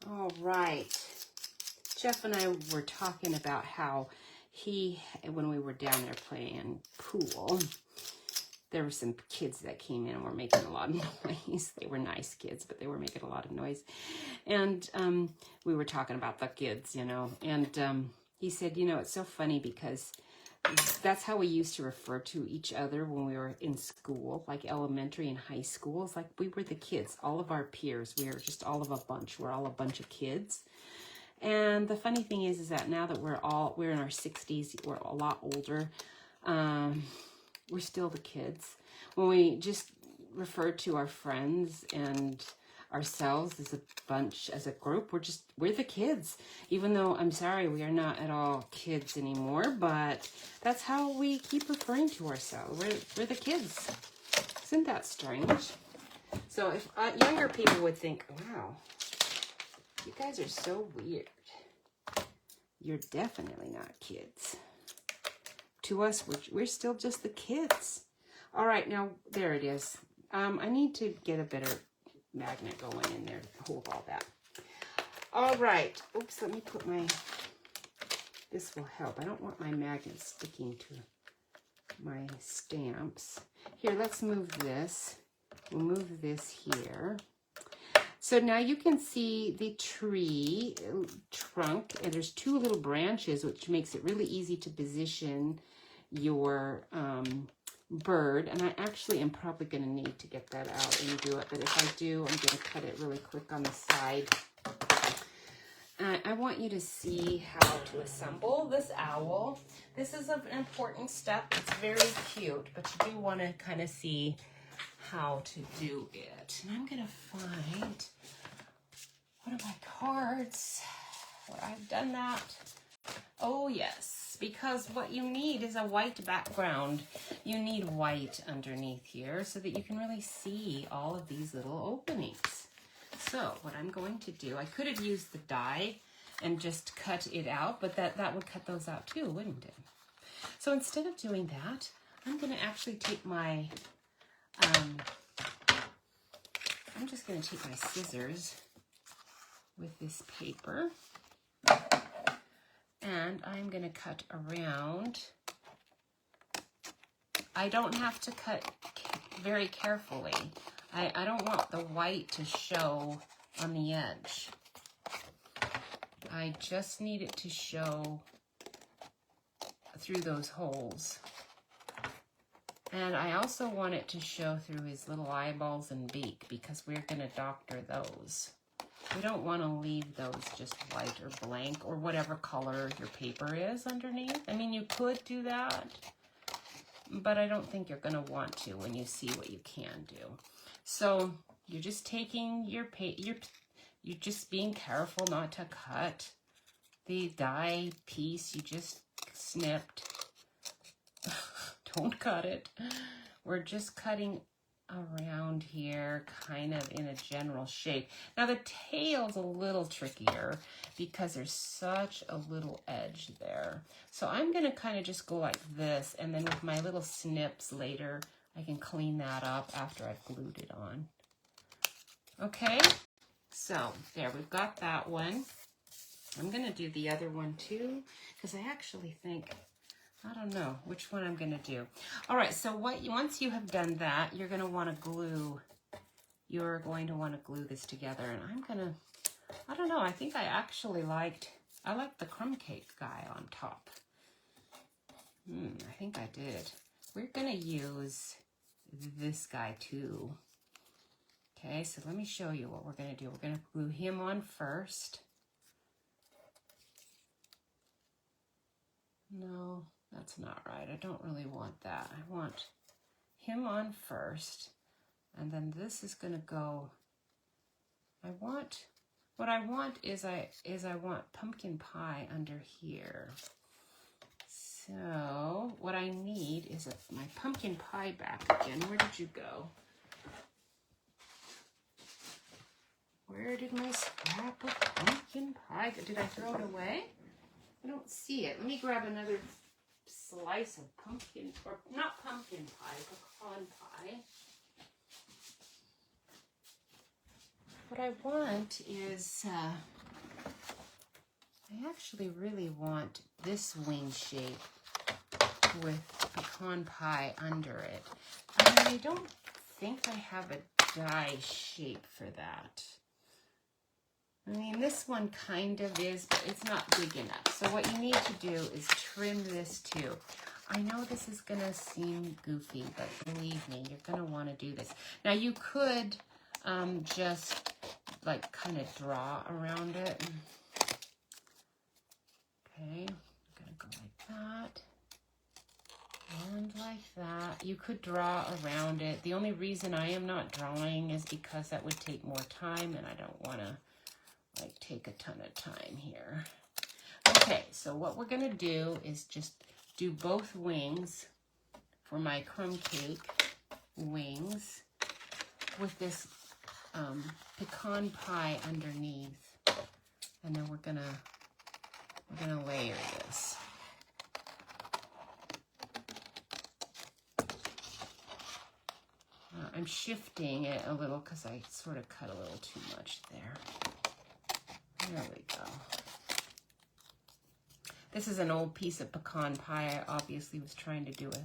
All right. Jeff and I were talking about how when we were down there playing pool, there were some kids that came in and were making a lot of noise. They were nice kids, but they were making a lot of noise. And we were talking about the kids, you know. And he said, you know, it's so funny because that's how we used to refer to each other when we were in school, like elementary and high school. It's like we were the kids, all of our peers. We were just all of a bunch. We're all a bunch of kids. And the funny thing is that now that we're in our 60s, we're a lot older, we're still the kids. When we just refer to our friends and ourselves as a bunch, as a group, we're the kids. Even though, I'm sorry, we are not at all kids anymore, but that's how we keep referring to ourselves. We're the kids. Isn't that strange? So if younger people would think, wow, you guys are so weird. You're definitely not kids. To us, we're still just the kids. All right, now there it is. I need to get a better magnet going in there to hold all that. All right. Oops, let me put this will help. I don't want my magnet sticking to my stamps. Here, let's move this. We'll move this here. So now you can see the tree trunk, and there's two little branches, which makes it really easy to position your bird. And I actually am probably going to need to get that out and do it, but if I do, I'm going to cut it really quick on the side. I want you to see how to assemble this owl. This is an important step. It's very cute, but you do want to kind of see how to do it. And I'm going to find one of my cards where I've done that. Oh yes, because what you need is a white background. You need white underneath here so that you can really see all of these little openings. So what I'm going to do, I could have used the die and just cut it out, but that would cut those out too, wouldn't it? So instead of doing that, I'm going to actually take my, I'm just going to take my scissors with this paper, and I'm going to cut around. I don't have to cut very carefully. I don't want the white to show on the edge. I just need it to show through those holes. And I also want it to show through his little eyeballs and beak because we're going to doctor those. We don't want to leave those just white or blank or whatever color your paper is underneath. I mean, you could do that, but I don't think you're going to want to when you see what you can do. So you're just taking your you're just being careful not to cut the die piece you just snipped. Don't cut it. We're just cutting around here, kind of in a general shape. Now the tail's a little trickier because there's such a little edge there. So I'm gonna kind of just go like this, and then with my little snips later, I can clean that up after I've glued it on. Okay, so there, we've got that one. I'm gonna do the other one too, because I actually think, I don't know which one I'm going to do. All right, so once you have done that, you're going to want to glue this together. And I'm going to, I don't know, I think I actually liked the crumb cake guy on top. I think I did. We're going to use this guy too. Okay, so let me show you what we're going to do. We're going to glue him on first. No. That's not right. I don't really want that. I want him on first, and then this is going to go. What I want is I want pumpkin pie under here. So what I need is my pumpkin pie back again. Where did you go? Where did my scrap of pumpkin pie go? Did I throw it away? I don't see it. Let me grab another slice of pumpkin, or not pumpkin pie, pecan pie. What I want is, I actually really want this wing shape with pecan pie under it. I don't think I have a die shape for that. I mean, this one kind of is, but it's not big enough. So what you need to do is trim this too. I know this is going to seem goofy, but believe me, you're going to want to do this. Now, you could just like kind of draw around it. Okay, I'm going to go like that. And like that. You could draw around it. The only reason I am not drawing is because that would take more time, and I don't want to like take a ton of time here. Okay, so what we're going to do is just do both wings for my crumb cake wings with this pecan pie underneath, and then we're gonna layer this. I'm shifting it a little because I sort of cut a little too much there. There we go. This is an old piece of pecan pie. I obviously was trying to do a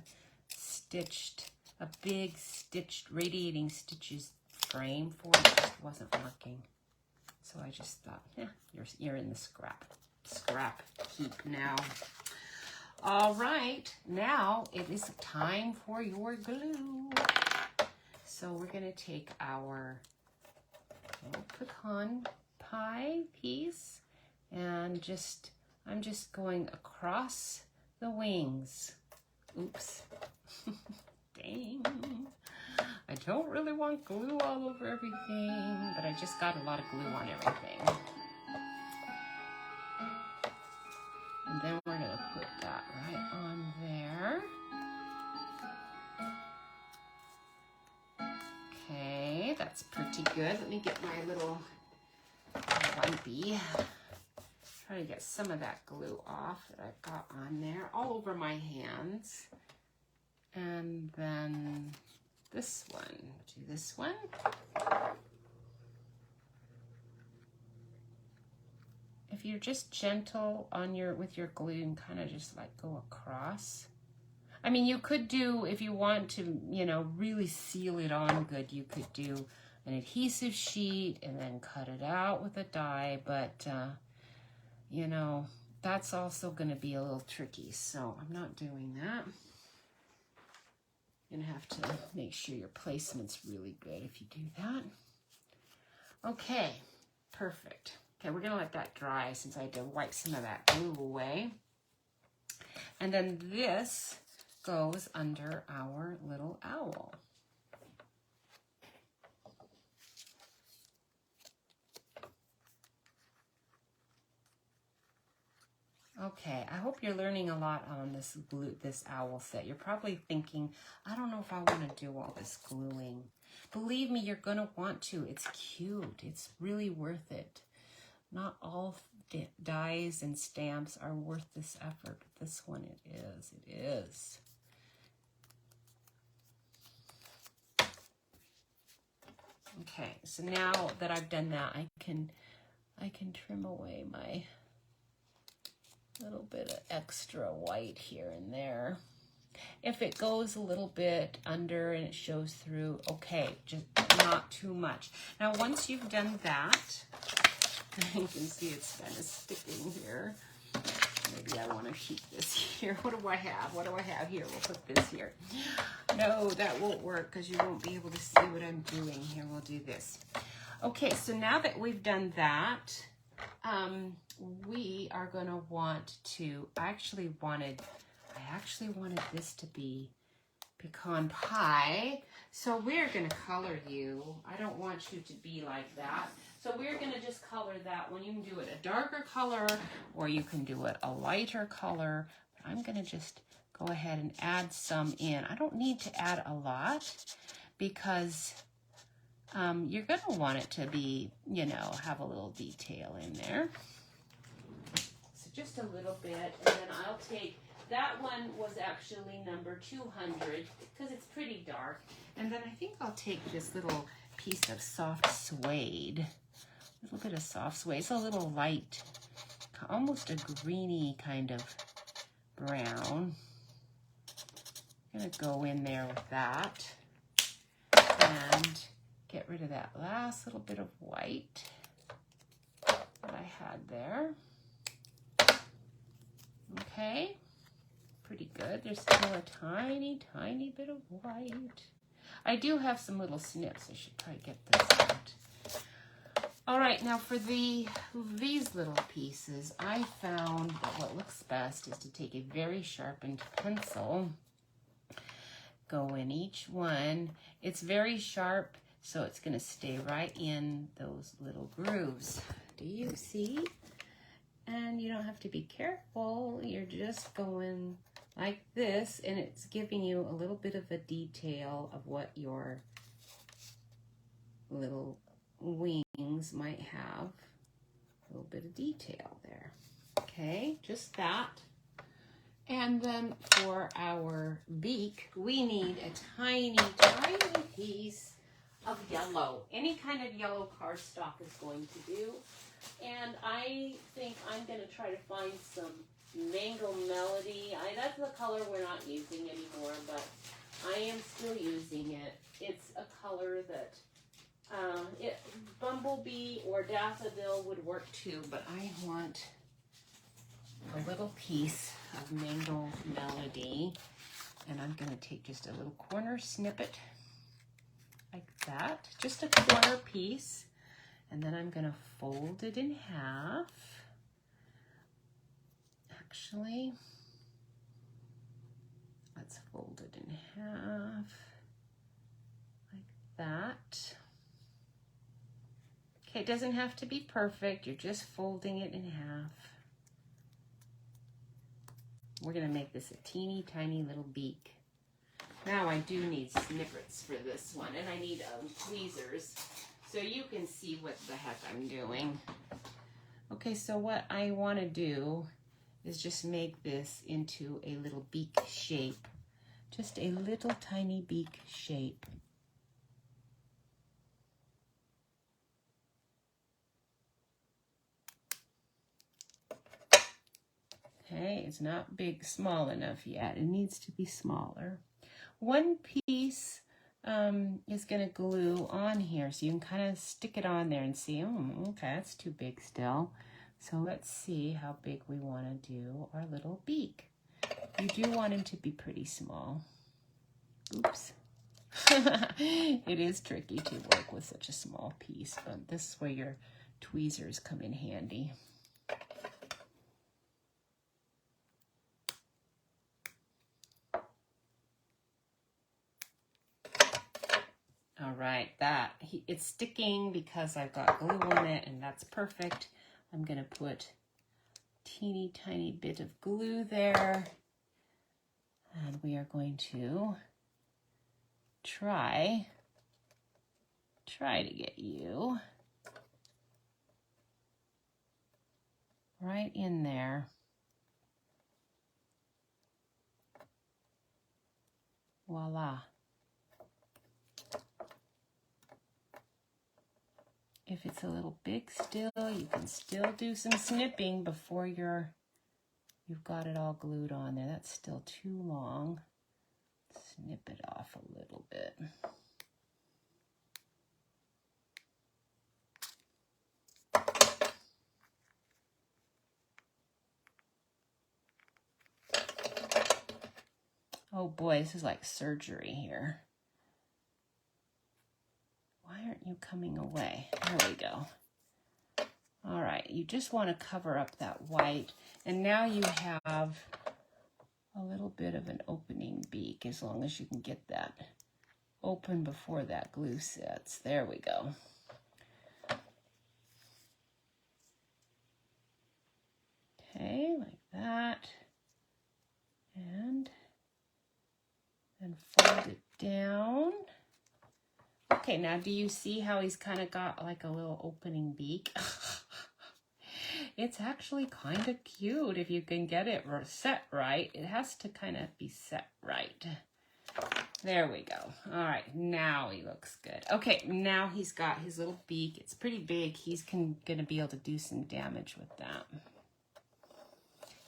big stitched, radiating stitches frame for it. It just wasn't working. So I just thought, you're in the scrap heap now. All right, now it is time for your glue. So we're gonna take our pecan pie piece and I'm just going across the wings. Oops. Dang. I don't really want glue all over everything, but I just got a lot of glue on everything. And then we're gonna put that right on there. Okay, that's pretty good. Let me get my little wipey. Try to get some of that glue off that I've got on there, all over my hands. And then this one, do this one. If you're just gentle on with your glue and kind of just like go across. I mean, you could do, if you want to, really seal it on good, you could do an adhesive sheet and then cut it out with a die, but that's also going to be a little tricky, so I'm not doing that. You're going to have to make sure your placement's really good if you do that. Okay, perfect. Okay, we're going to let that dry since I had to wipe some of that glue away. And then this goes under our little owl. Okay, I hope you're learning a lot on this owl set. You're probably thinking, I don't know if I want to do all this gluing. Believe me, you're going to want to. It's cute. It's really worth it. Not all dies and stamps are worth this effort. This one it is. It is. Okay, so now that I've done that, I can trim away my little bit of extra white here and there. If it goes a little bit under and it shows through, okay, just not too much. Now, once you've done that, you can see it's kind of sticking here. Maybe I want to keep this here. What do I have? What do I have here? We'll put this here. No, that won't work because you won't be able to see what I'm doing here. We'll do this. Okay, so now that we've done that, we are going to want to, I actually wanted this to be pecan pie. So we're going to color you. I don't want you to be like that. So we're going to just color that one. You can do it a darker color or you can do it a lighter color. But I'm going to just go ahead and add some in. I don't need to add a lot because you're going to want it to be, you know, have a little detail in there. So just a little bit, and then I'll take, that one was actually number 200 because it's pretty dark. And then I think I'll take this little piece of soft suede, a little bit of soft suede. It's a little light, almost a greeny kind of brown. I'm going to go in there with that and get rid of that last little bit of white that I had there. Okay, pretty good. There's still a tiny, tiny bit of white. I do have some little snips. I should probably get this out. All right, now for these little pieces, I found that what looks best is to take a very sharpened pencil, go in each one. It's very sharp, so it's going to stay right in those little grooves. Do you see? And you don't have to be careful. You're just going like this, and it's giving you a little bit of a detail of what your little wings might have. A little bit of detail there. Okay, just that. And then for our beak, we need a tiny, tiny piece of yellow. Any kind of yellow cardstock is going to do. And I think I'm going to try to find some Mango Melody. That's the color we're not using anymore, but I am still using it. It's a color that Bumblebee or Daffodil would work too, but I want a little piece of Mango Melody. And I'm going to take just a little corner snippet like that, just a corner piece. And then I'm going to fold it in half. Actually, let's fold it in half like that. Okay, it doesn't have to be perfect. You're just folding it in half. We're going to make this a teeny tiny little beak. Now I do need snippets for this one, and I need tweezers so you can see what the heck I'm doing. Okay, so what I want to do is just make this into a little beak shape. Just a little tiny beak shape. Okay, it's not big, small enough yet. It needs to be smaller. One piece is going to glue on here, so you can kind of stick it on there and see, oh, okay, that's too big still. So let's see how big we want to do our little beak. You do want him to be pretty small. Oops. It is tricky to work with such a small piece, but this is where your tweezers come in handy. All right, it's sticking because I've got glue on it, and that's perfect. I'm going to put teeny tiny bit of glue there. And we are going to try to get you right in there. Voila. If it's a little big still, you can still do some snipping before you've got it all glued on there. That's still too long. Snip it off a little bit. Oh boy, this is like surgery here. Why aren't you coming away? There we go. All right, you just want to cover up that white. And now you have a little bit of an opening beak, as long as you can get that open before that glue sets. There we go. Okay, like that. And then fold it down. Okay, now do you see how he's kind of got like a little opening beak? It's actually kind of cute if you can get it set right. It has to kind of be set right. There we go. All right, now he looks good. Okay, now he's got his little beak. It's pretty big. He's going to be able to do some damage with that.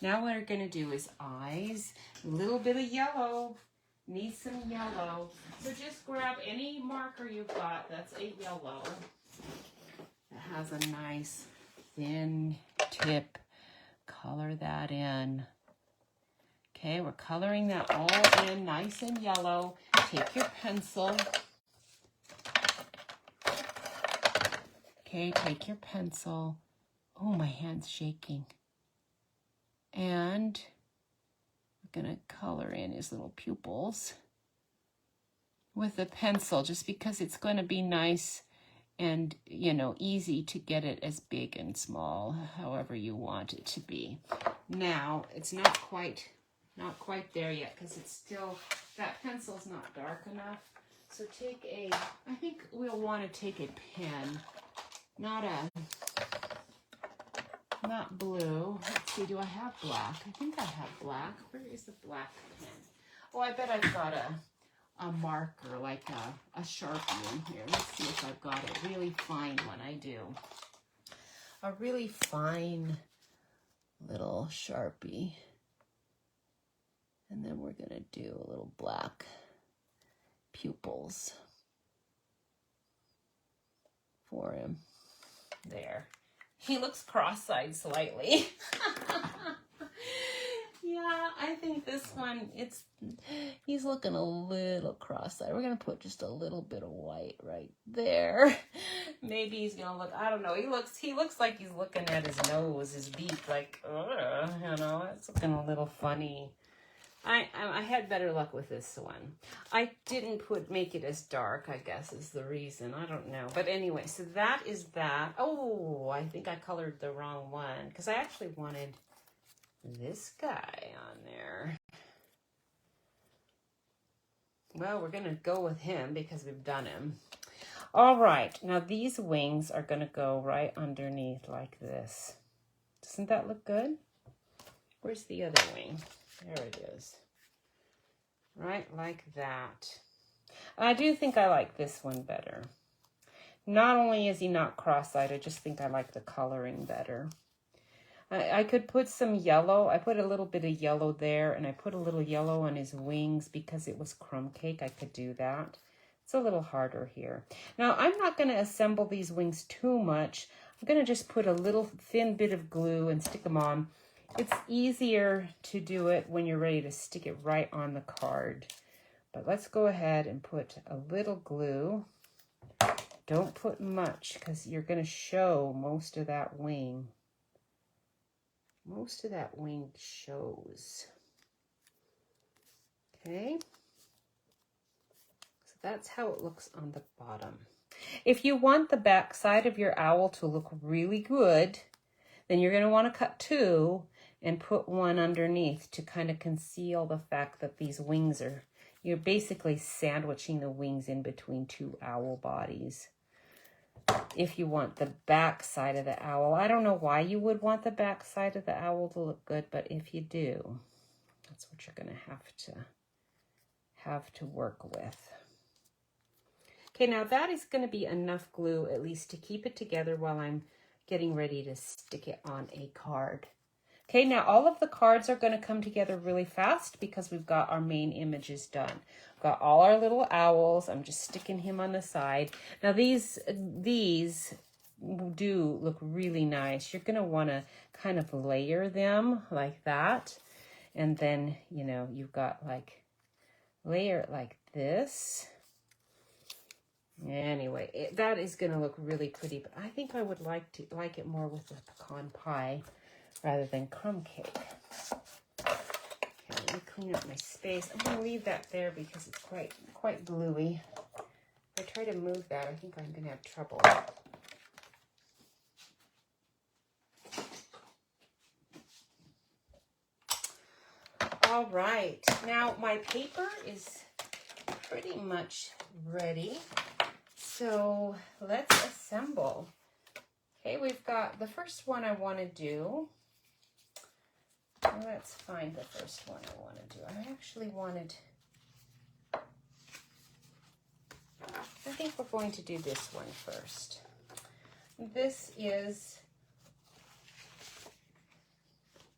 Now what we're going to do is eyes, a little bit of yellow. Need some yellow. So just grab any marker you've got that's a yellow that has a nice thin tip. Color that in. Okay, we're coloring that all in nice and yellow. Take your pencil. Okay, take your pencil. Oh, my hand's shaking. And we're going to color in his little pupils with a pencil, just because it's going to be nice and, you know, easy to get it as big and small, however you want it to be. Now, it's not quite there yet, because it's still, that pencil's not dark enough. So take I think we'll want to take a pen, not blue. Let's see, do I have black? I think I have black. Where is the black pen? Oh, I bet I've got a marker, like a Sharpie in here. Let's see if I've got a really fine one. I do. A really fine little Sharpie. And then we're going to do a little black pupils for him. There. He looks cross-eyed slightly. Yeah, I think this one, he's looking a little cross-eyed. We're going to put just a little bit of white right there. Maybe he's going to look, I don't know. He looks like he's looking at his nose, his beak, like, you know, it's looking a little funny. I had better luck with this one. I didn't make it as dark, I guess, is the reason. I don't know. But anyway, so that is that. Oh, I think I colored the wrong one, because I actually wanted this guy on there. Well, we're going to go with him because we've done him. All right. Now, these wings are going to go right underneath like this. Doesn't that look good? Where's the other wing? There it is. Right like that. I do think I like this one better. Not only is he not cross-eyed, I just think I like the coloring better. I could put some yellow. I put a little bit of yellow there, and I put a little yellow on his wings because it was crumb cake. I could do that. It's a little harder here. Now, I'm not going to assemble these wings too much. I'm going to just put a little thin bit of glue and stick them on. It's easier to do it when you're ready to stick it right on the card. But let's go ahead and put a little glue. Don't put much, because you're going to show most of that wing. Most of that wing shows. Okay. So that's how it looks on the bottom. If you want the back side of your owl to look really good, then you're going to want to cut 2 and put 1 underneath to kind of conceal the fact that these wings are, you're basically sandwiching the wings in between 2 owl bodies. If you want the back side of the owl, I don't know why you would want the back side of the owl to look good, but if you do, that's what you're going to have to work with. Okay, now that is going to be enough glue, at least to keep it together while I'm getting ready to stick it on a card. Okay, now all of the cards are going to come together really fast because we've got our main images done. We've got all our little owls. I'm just sticking him on the side. Now these do look really nice. You're going to want to kind of layer them like that. And then, you know, you've got like layer it like this. Anyway, that is going to look really pretty, but I think I would like it more with the pecan pie rather than crumb cake. Okay, let me clean up my space. I'm going to leave that there because it's quite gluey. If I try to move that, I think I'm going to have trouble. All right, now my paper is pretty much ready. So let's assemble. Okay, we've got the first one I want to do. Let's find the first one I want to do. I actually wanted, I think we're going to do this one first. This is,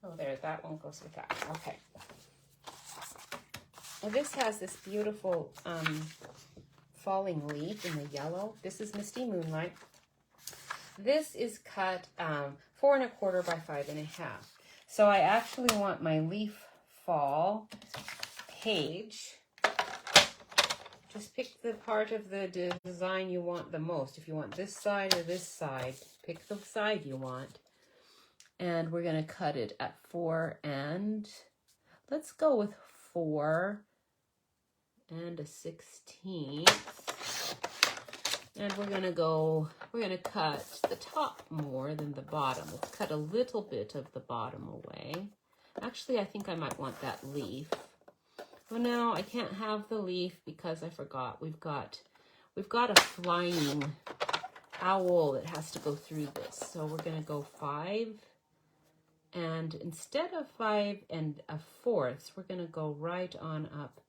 oh there, that one goes with that. Okay. Well, this has this beautiful falling leaf in the yellow. This is Misty Moonlight. This is cut 4 1/4 by 5 1/2. So I actually want my leaf fall page. Just pick the part of the design you want the most. If you want this side or this side, pick the side you want. And we're going to cut it at 4 and let's go with 4 1/16. And we're going to cut the top more than the bottom. Let's cut a little bit of the bottom away. Actually, I think I might want that leaf. Oh no, I can't have the leaf because I forgot. We've got a flying owl that has to go through this. So we're going to go 5. And instead of 5 1/4, we're going to go right on up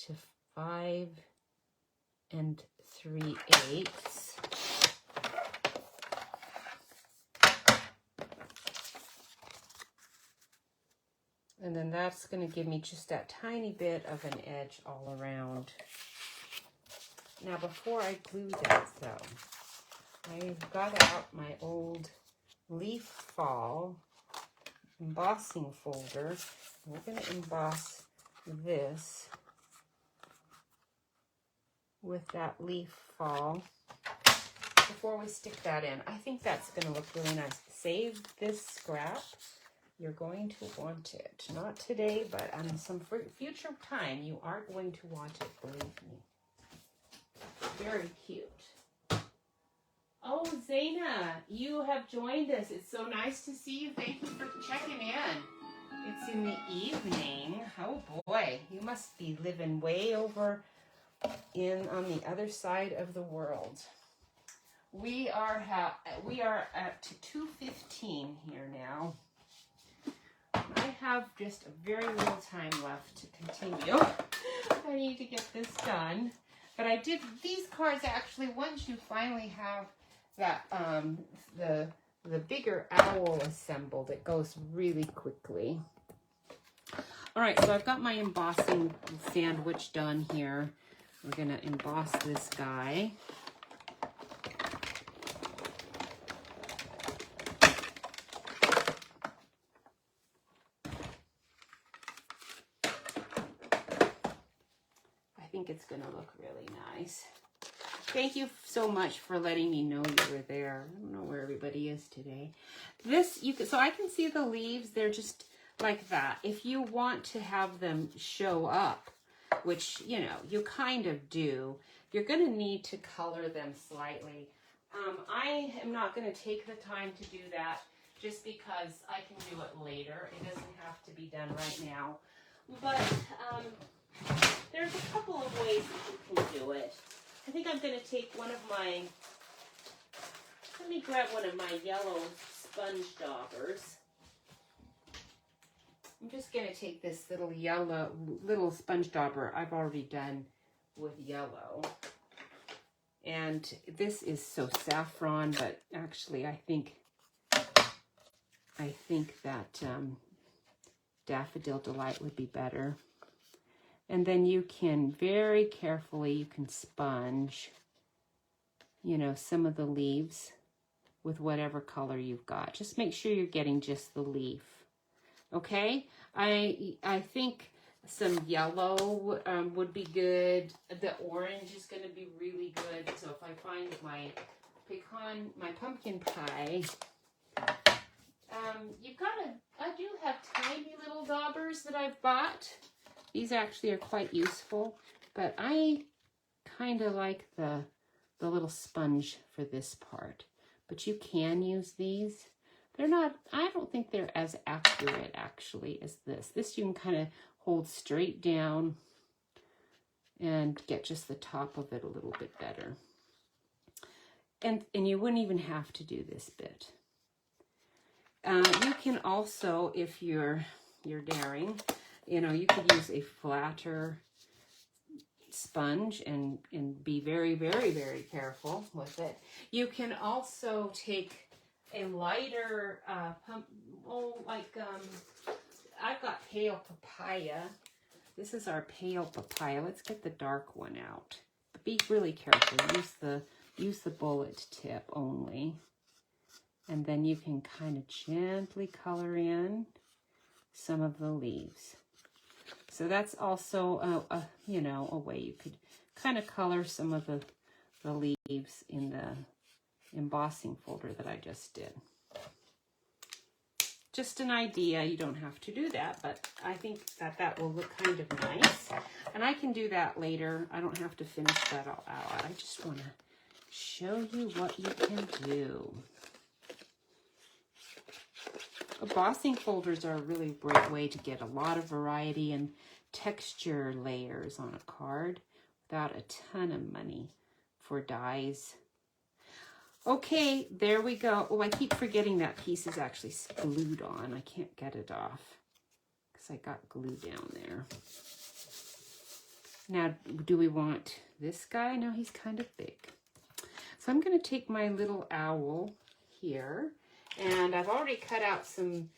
to 5 3/8. And then that's going to give me just that tiny bit of an edge all around. Now before I glue that though, I've got out my old leaf fall embossing folder. We're going to emboss this with that leaf fall before we stick that in. I think that's going to look really nice. Save this scrap. You're going to want it. Not today, but on some future time, you are going to want it, believe me. Very cute. Oh, Zaina, you have joined us. It's so nice to see you. Thank you for checking in. It's in the evening. Oh boy, you must be living way over on the other side of the world. We are at 2:15 here now. I have just a very little time left to continue. I need to get this done. But I did these cards actually, once you finally have that the bigger owl assembled, it goes really quickly. All right, so I've got my embossing sandwich done here. We're gonna emboss this guy. I think it's gonna look really nice. Thank you so much for letting me know you were there. I don't know where everybody is today. So I can see the leaves, they're just like that. If you want to have them show up, which, you know, you kind of do, you're going to need to color them slightly. I am not going to take the time to do that just because I can do it later. It doesn't have to be done right now. But there's a couple of ways that you can do it. I think I'm going to take one of my, let me grab one of my yellow sponge daubers. I'm just going to take this little sponge dauber I've already done with yellow. And this is so saffron, but actually I think that Daffodil Delight would be better. And then you can very carefully, you can sponge, you know, some of the leaves with whatever color you've got. Just make sure you're getting just the leaf. Okay, I think some yellow would be good. The orange is going to be really good. So if I find my pumpkin pie, I do have tiny little daubers that I've bought. These actually are quite useful, but I kind of like the little sponge for this part. But you can use these. They're not, I don't think they're as accurate actually as this. This you can kind of hold straight down and get just the top of it a little bit better. And you wouldn't even have to do this bit. You can also, if you're daring, you know, you could use a flatter sponge and be very, very, very careful with it. You can also take a lighter I've got pale papaya. This is our pale papaya. Let's get the dark one out. But be really careful. Use the bullet tip only. And then you can kind of gently color in some of the leaves. So that's also a way you could kind of color some of the leaves in the embossing folder that I just did. Just an idea. You don't have to do that, but I think that will look kind of nice. And I can do that later. I don't have to finish that all out. I just want to show you what you can do. Embossing folders are a really great way to get a lot of variety and texture layers on a card without a ton of money for dies. Okay, there we go. Oh, I keep forgetting that piece is actually glued on. I can't get it off because I got glue down there. Now, do we want this guy? No, he's kind of big. So I'm going to take my little owl here, and I've already cut out some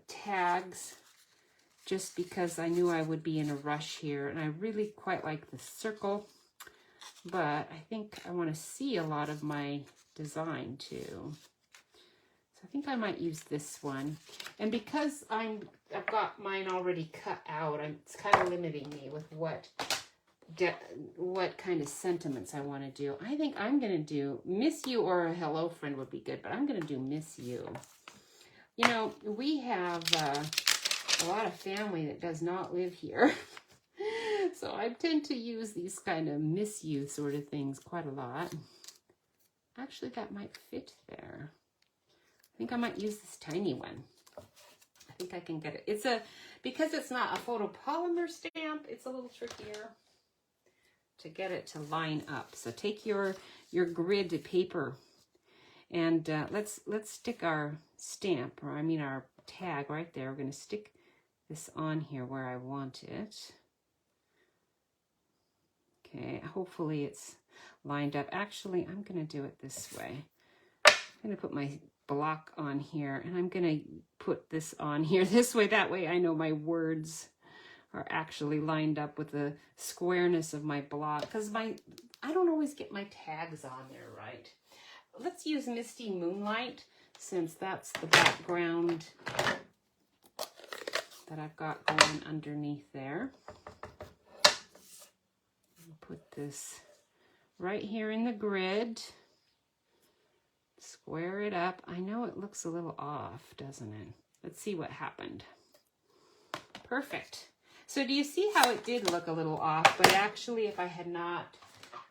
tags just because I knew I would be in a rush here, and I really quite like the circle. But I think I want to see a lot of my design too. So I think I might use this one. And because I've got mine already cut out, it's kind of limiting me with what kind of sentiments I want to do. I think I'm going to do Miss You or a Hello Friend would be good, but I'm going to do Miss You. You know, we have a lot of family that does not live here. So I tend to use these kind of miss you sort of things quite a lot. Actually, that might fit there. I think I might use this tiny one. I think I can get it. Because it's not a photopolymer stamp, it's a little trickier to get it to line up. So take your grid paper and let's stick our stamp, or I mean our tag right there. We're going to stick this on here where I want it. Okay, hopefully it's lined up. Actually, I'm going to do it this way. I'm going to put my block on here, and I'm going to put this on here this way. That way I know my words are actually lined up with the squareness of my block, because I don't always get my tags on there right. Let's use Misty Moonlight, since that's the background that I've got going underneath there. Put this right here in the grid. Square it up. I know it looks a little off, doesn't it? Let's see what happened. Perfect. So do you see how it did look a little off? But actually, if I had not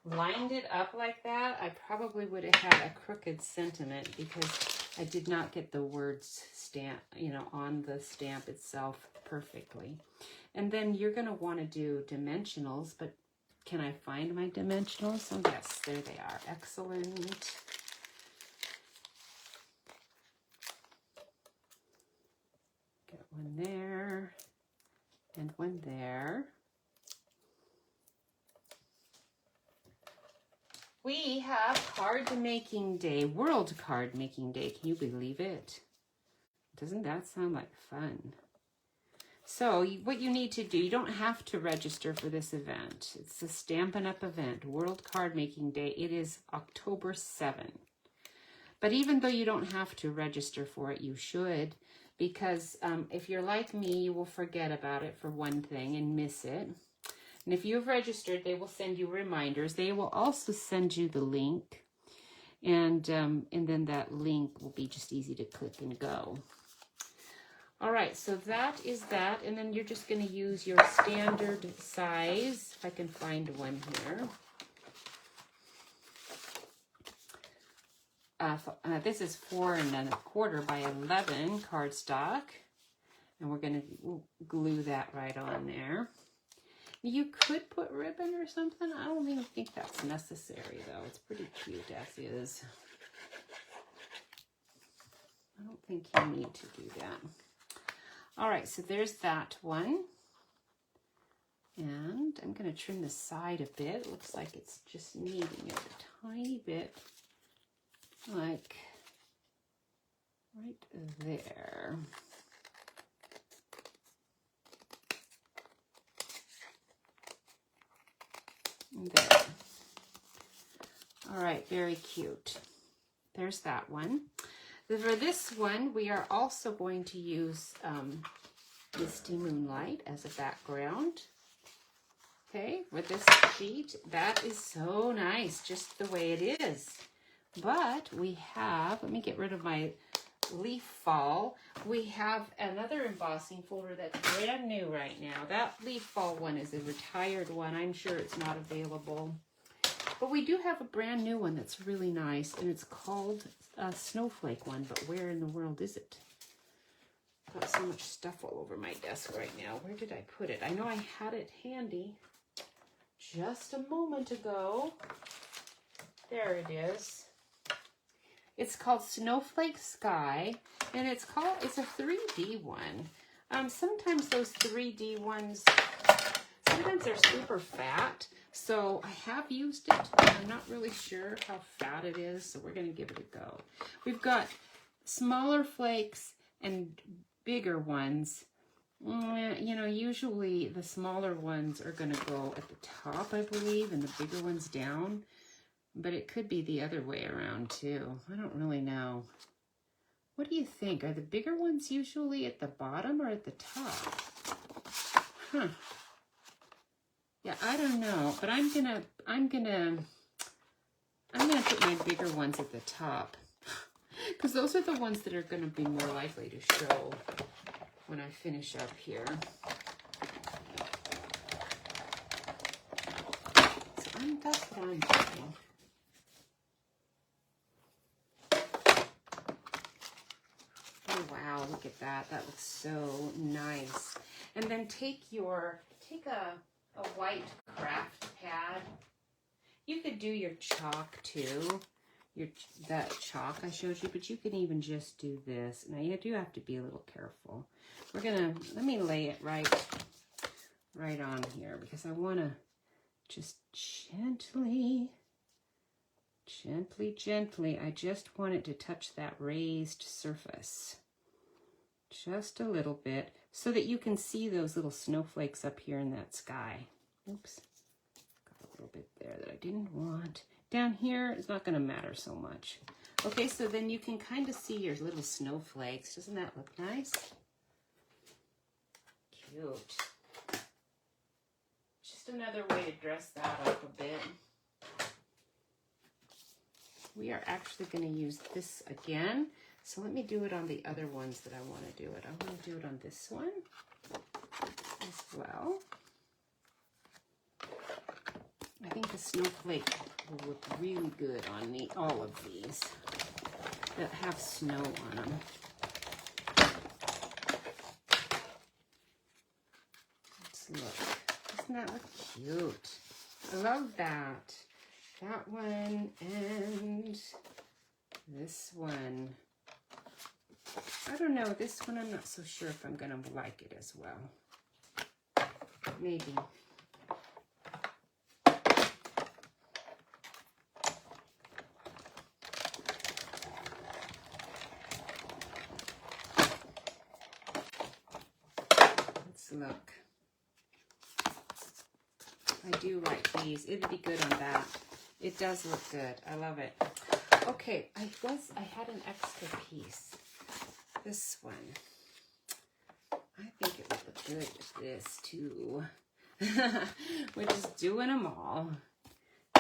lined it up like that, I probably would have had a crooked sentiment, because I did not get the words stamp, on the stamp itself perfectly. And then you're going to want to do dimensionals, but can I find my dimensionals? Oh, yes, there they are. Excellent. Get one there and one there. We have card making day, World Card Making Day. Can you believe it? Doesn't that sound like fun? So what you need to do, you don't have to register for this event. It's a Stampin' Up! Event, World Card Making Day. It is October 7. But even though you don't have to register for it, you should, because if you're like me, you will forget about it for one thing and miss it. And if you've registered, they will send you reminders. They will also send you the link, and then that link will be just easy to click and go. All right, so that is that, and then you're just going to use your standard size, if I can find one here. This is 4 1/4 by 11 cardstock, and we're going to glue that right on there. You could put ribbon or something. I don't even think that's necessary, though. It's pretty cute as is. I don't think you need to do that. All right, so there's that one. And I'm going to trim the side a bit. It looks like it's just needing it a tiny bit, like right there. There. All right, very cute. There's that one. For this one, we are also going to use Misty Moonlight as a background. Okay, with this sheet, that is so nice, just the way it is. But we have, let me get rid of my leaf fall. We have another embossing folder that's brand new right now. That leaf fall one is a retired one. I'm sure it's not available. But we do have a brand new one that's really nice, and it's called a snowflake one, but where in the world is it? I've got so much stuff all over my desk right now. Where did I put it? I know I had it handy just a moment ago. There it is. It's called Snowflake Sky, and it's a 3D one. Sometimes those 3D ones, sometimes they're super fat. So I have used it, but I'm not really sure how fat it is, so we're going to give it a go. We've got smaller flakes and bigger ones. Usually the smaller ones are going to go at the top, I believe, and the bigger ones down. But it could be the other way around, too. I don't really know. What do you think? Are the bigger ones usually at the bottom or at the top? Huh. Yeah, I don't know, but I'm gonna put my bigger ones at the top, because those are the ones that are gonna be more likely to show when I finish up here. So that's what I'm doing. Oh wow, look at that. That looks so nice. And then take a white craft pad. You could do your chalk too, that chalk I showed you, but you can even just do this. Now you do have to be a little careful. Let me lay it right on here, because I want to just gently, I just want it to touch that raised surface. Just a little bit, so that you can see those little snowflakes up here in that sky. Oops, got a little bit there that I didn't want. Down here, it's not going to matter so much. Okay, so then you can kind of see your little snowflakes. Doesn't that look nice? Cute. Just another way to dress that up a bit. We are actually going to use this again. So let me do it on the other ones that I want to do it. I want to do it on this one as well. I think the snowflake will look really good on all of these. that have snow on them. Let's look. Doesn't that look cute? I love that. That one and this one. I don't know. This one I'm not so sure if I'm going to like it as well. Maybe. Let's look. I do like these. It'd be good on that. It does look good. I love it. Okay, I had an extra piece. This one. I think it would look good with this too. We're just doing them all.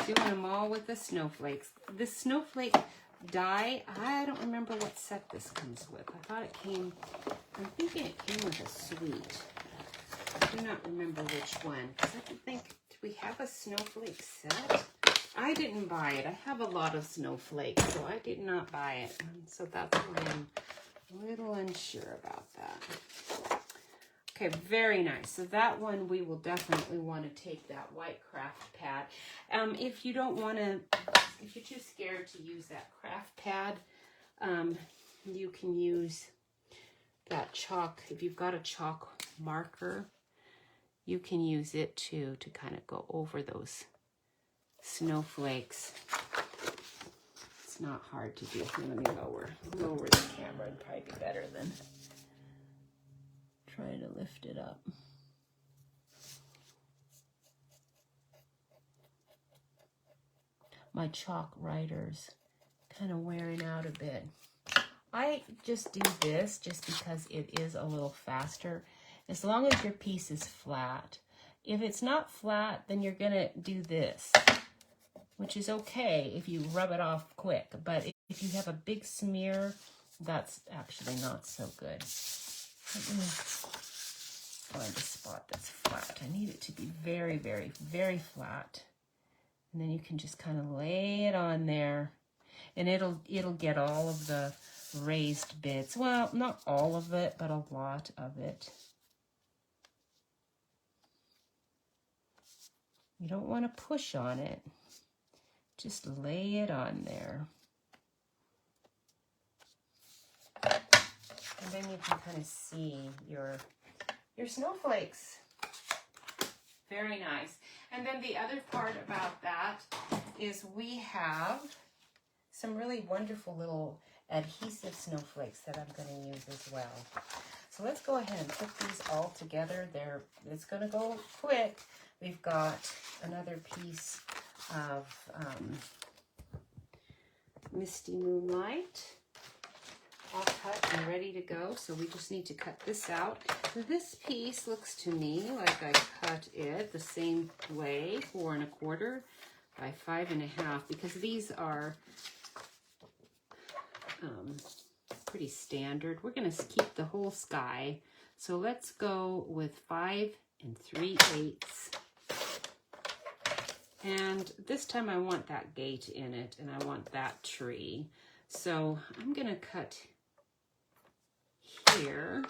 Doing them all with the snowflakes. The snowflake die, I don't remember what set this comes with. I thought it came, I'm thinking it came with a suite. I do not remember which one. Because I don't think, did we have a snowflake set? I didn't buy it. I have a lot of snowflakes, so I did not buy it. So that's why I'm a little unsure about that. Okay, very nice. So that one we will definitely want to take that white craft pad. If you don't want to, if you're too scared to use that craft pad, you can use that chalk. If you've got a chalk marker, you can use it too to kind of go over those snowflakes. It's not hard to do. Here, let me lower the camera. It'd probably be better than trying to lift it up. My chalk writer's kind of wearing out a bit. I just do this just because it is a little faster. As long as your piece is flat. If it's not flat, then you're gonna do this, which is okay if you rub it off quick. But if you have a big smear, that's actually not so good. Let me find a spot that's flat. I need it to be very, very, very flat. And then you can just kind of lay it on there. And it'll get all of the raised bits. Well, not all of it, but a lot of it. You don't want to push on it. Just lay it on there. And then you can kind of see your snowflakes. Very nice. And then the other part about that is we have some really wonderful little adhesive snowflakes that I'm going to use as well. So let's go ahead and put these all together. It's going to go quick. We've got another piece of Misty Moonlight all cut and ready to go. So we just need to cut this out. This piece looks to me like I cut it the same way, 4 1/4 by 5 1/2, because these are pretty standard. We're going to keep the whole sky. So let's go with 5 3/8. And this time I want that gate in it, and I want that tree. So I'm going to cut here.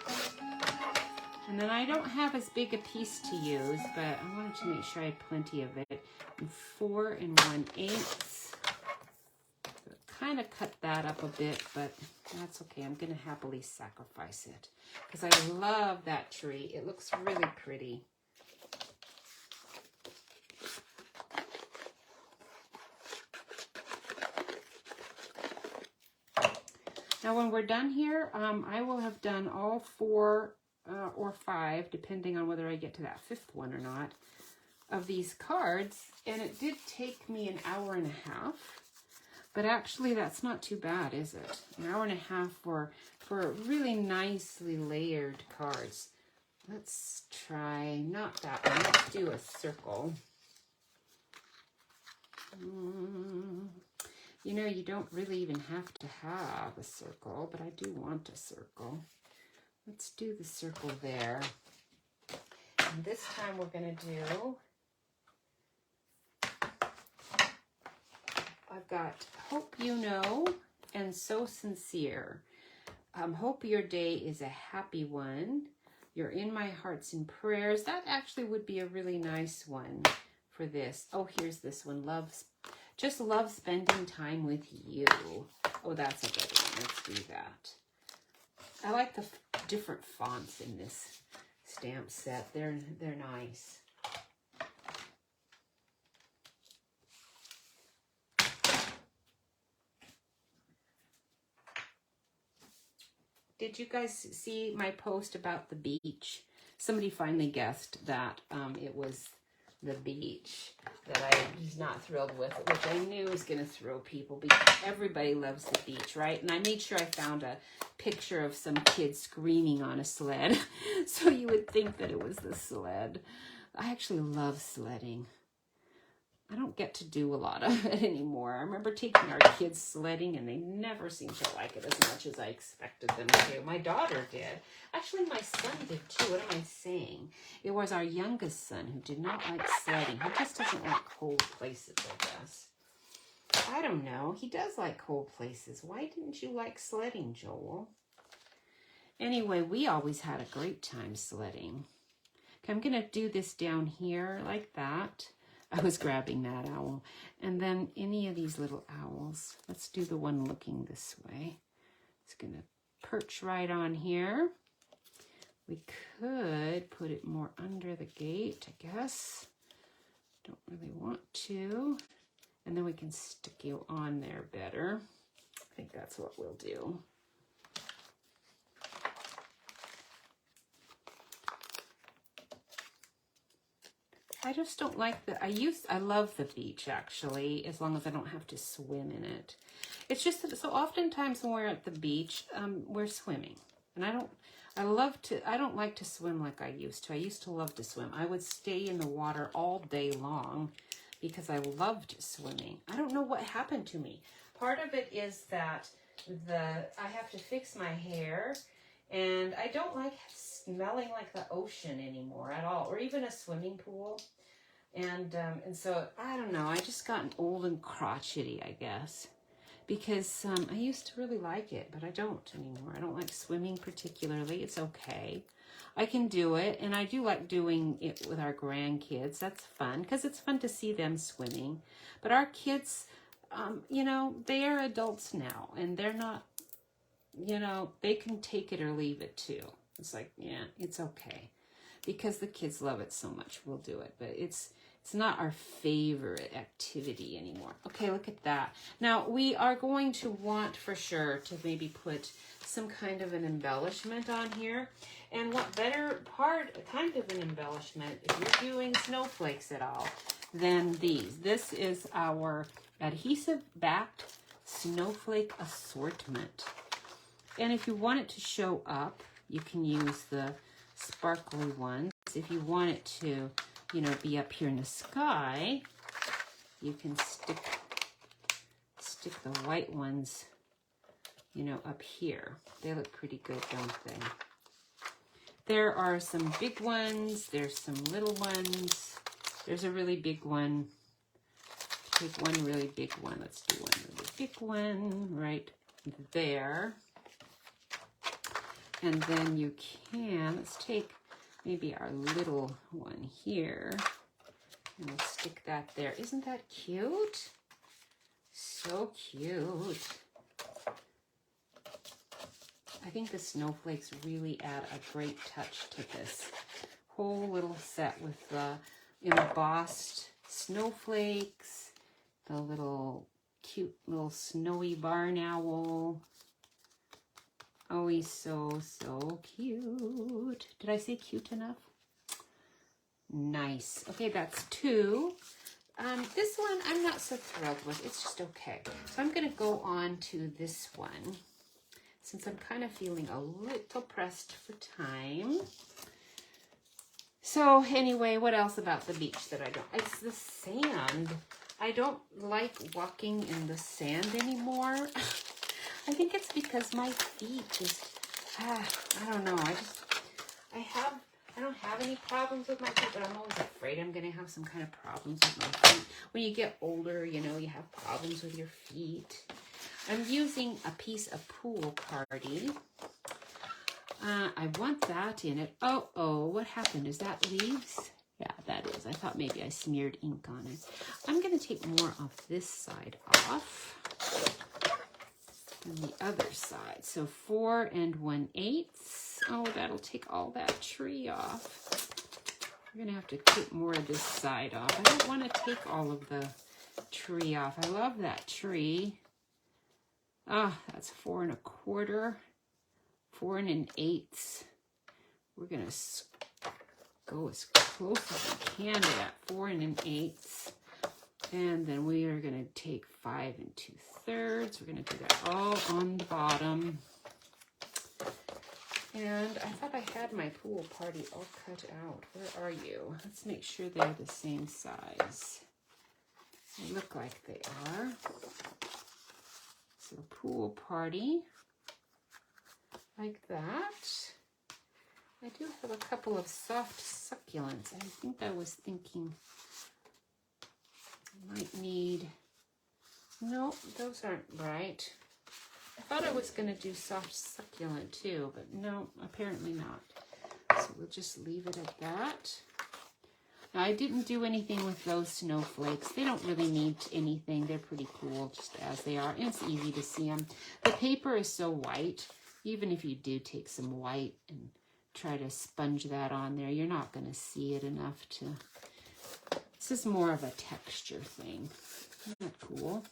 And then I don't have as big a piece to use, but I wanted to make sure I had plenty of it. And 4 1/8. Kind of cut that up a bit, but that's okay. I'm going to happily sacrifice it because I love that tree. It looks really pretty. Now, when we're done here, I will have done all 4 or 5, depending on whether I get to that 5th one or not, of these cards. And it did take me an hour and a half. But actually, that's not too bad, is it? An hour and a half for really nicely layered cards. Let's try, not that one. Let's do a circle. You know, you don't really even have to have a circle, but I do want a circle. Let's do the circle there. And this time we're going to do, I've got Hope You Know and so sincere. Hope your day is a happy one. You're in my hearts and prayers. That actually would be a really nice one for this. Oh, here's this one. Just love spending time with you. Oh, that's a good one. Let's do that. I like the different fonts in this stamp set. They're nice. Did you guys see my post about the beach? Somebody finally guessed that it was the beach that I was not thrilled with, which I knew was going to throw people because everybody loves the beach, right? And I made sure I found a picture of some kid screaming on a sled. So you would think that it was the sled. I actually love sledding. I don't get to do a lot of it anymore. I remember taking our kids sledding and they never seemed to like it as much as I expected them to. My daughter did. Actually, my son did too. What am I saying? It was our youngest son who did not like sledding. He just doesn't like cold places, I guess. I don't know. He does like cold places. Why didn't you like sledding, Joel? Anyway, we always had a great time sledding. Okay, I'm going to do this down here like that. I was grabbing that owl. And then any of these little owls. Let's do the one looking this way. It's going to perch right on here. We could put it more under the gate, I guess. Don't really want to. And then we can stick you on there better. I think that's what we'll do. I just don't like I love the beach actually, as long as I don't have to swim in it. It's just that so oftentimes when we're at the beach, we're swimming. And I don't like to swim like I used to. I used to love to swim. I would stay in the water all day long because I loved swimming. I don't know what happened to me. Part of it is that I have to fix my hair, and I don't like smelling like the ocean anymore at all, or even a swimming pool. And so, I don't know, I just gotten old and crotchety, I guess, because I used to really like it, but I don't anymore. I don't like swimming particularly. It's okay. I can do it, and I do like doing it with our grandkids. That's fun, because it's fun to see them swimming. But our kids, you know, they are adults now, and they're not, you know, they can take it or leave it too. It's like, yeah, it's okay. Because the kids love it so much, we'll do it. But it's not our favorite activity anymore. Okay, look at that. Now, we are going to want for sure to maybe put some kind of an embellishment on here. And what better kind of an embellishment, if you're doing snowflakes at all, than these. This is our adhesive-backed snowflake assortment. And if you want it to show up, you can use the sparkly ones. If you want it to, you know, be up here in the sky, you can stick the white ones, you know, up here. They look pretty good, don't they? There are some big ones. There's some little ones. There's a really big one. Take one really big one. Let's do one really big one right there. And then you can, let's take maybe our little one here, and we'll stick that there. Isn't that cute? So cute. I think the snowflakes really add a great touch to this whole little set with the embossed snowflakes, the little cute little snowy barn owl. Oh, he's so, so cute. Did I say cute enough? Nice. Okay, that's two. This one I'm not so thrilled with. It's just okay. So I'm going to go on to this one, since I'm kind of feeling a little pressed for time. So anyway, what else about the beach that I don't? It's the sand. I don't like walking in the sand anymore. I think it's because my feet just, I don't know. I don't have any problems with my feet, but I'm always afraid I'm going to have some kind of problems with my feet. When you get older, you know, you have problems with your feet. I'm using a piece of Pool Party. I want that in it. Oh, what happened? Is that leaves? Yeah, that is. I thought maybe I smeared ink on it. I'm going to take more of this side off than the other side. So 4 1/8. Oh, that'll take all that tree off. We're going to have to clip more of this side off. I don't want to take all of the tree off. I love that tree. Ah, that's 4 1/4. 4 1/8. We're going to go as close as we can to that 4 1/8. And then we are going to take 5 2/3. We're going to do that all on the bottom. And I thought I had my Pool Party all cut out. Where are you? Let's make sure they're the same size. They look like they are. So Pool Party, like that. I do have a couple of soft succulents. I think I was thinking I might need, no, those aren't right. I thought I was going to do soft succulent too, but no, apparently not. So we'll just leave it at that. Now, I didn't do anything with those snowflakes. They don't really need anything. They're pretty cool just as they are. And it's easy to see them. The paper is so white. Even if you do take some white and try to sponge that on there, you're not going to see it enough to... This is more of a texture thing. Isn't that cool?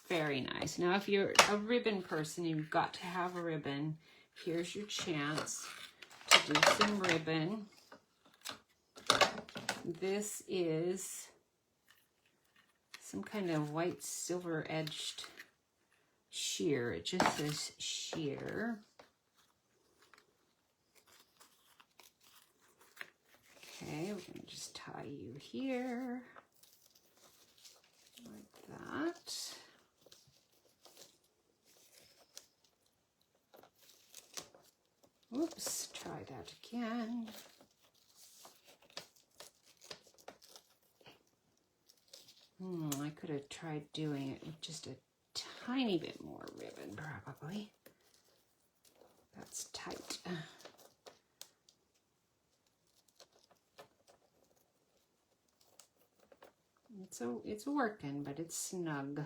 Very nice. Now, if you're a ribbon person, you've got to have a ribbon. Here's your chance to do some ribbon. This is some kind of white silver edged sheer. It just says sheer. Okay, we're going to just tie you here like that. Oops, try that again. I could have tried doing it with just a tiny bit more ribbon, probably. That's tight. It's working, but it's snug.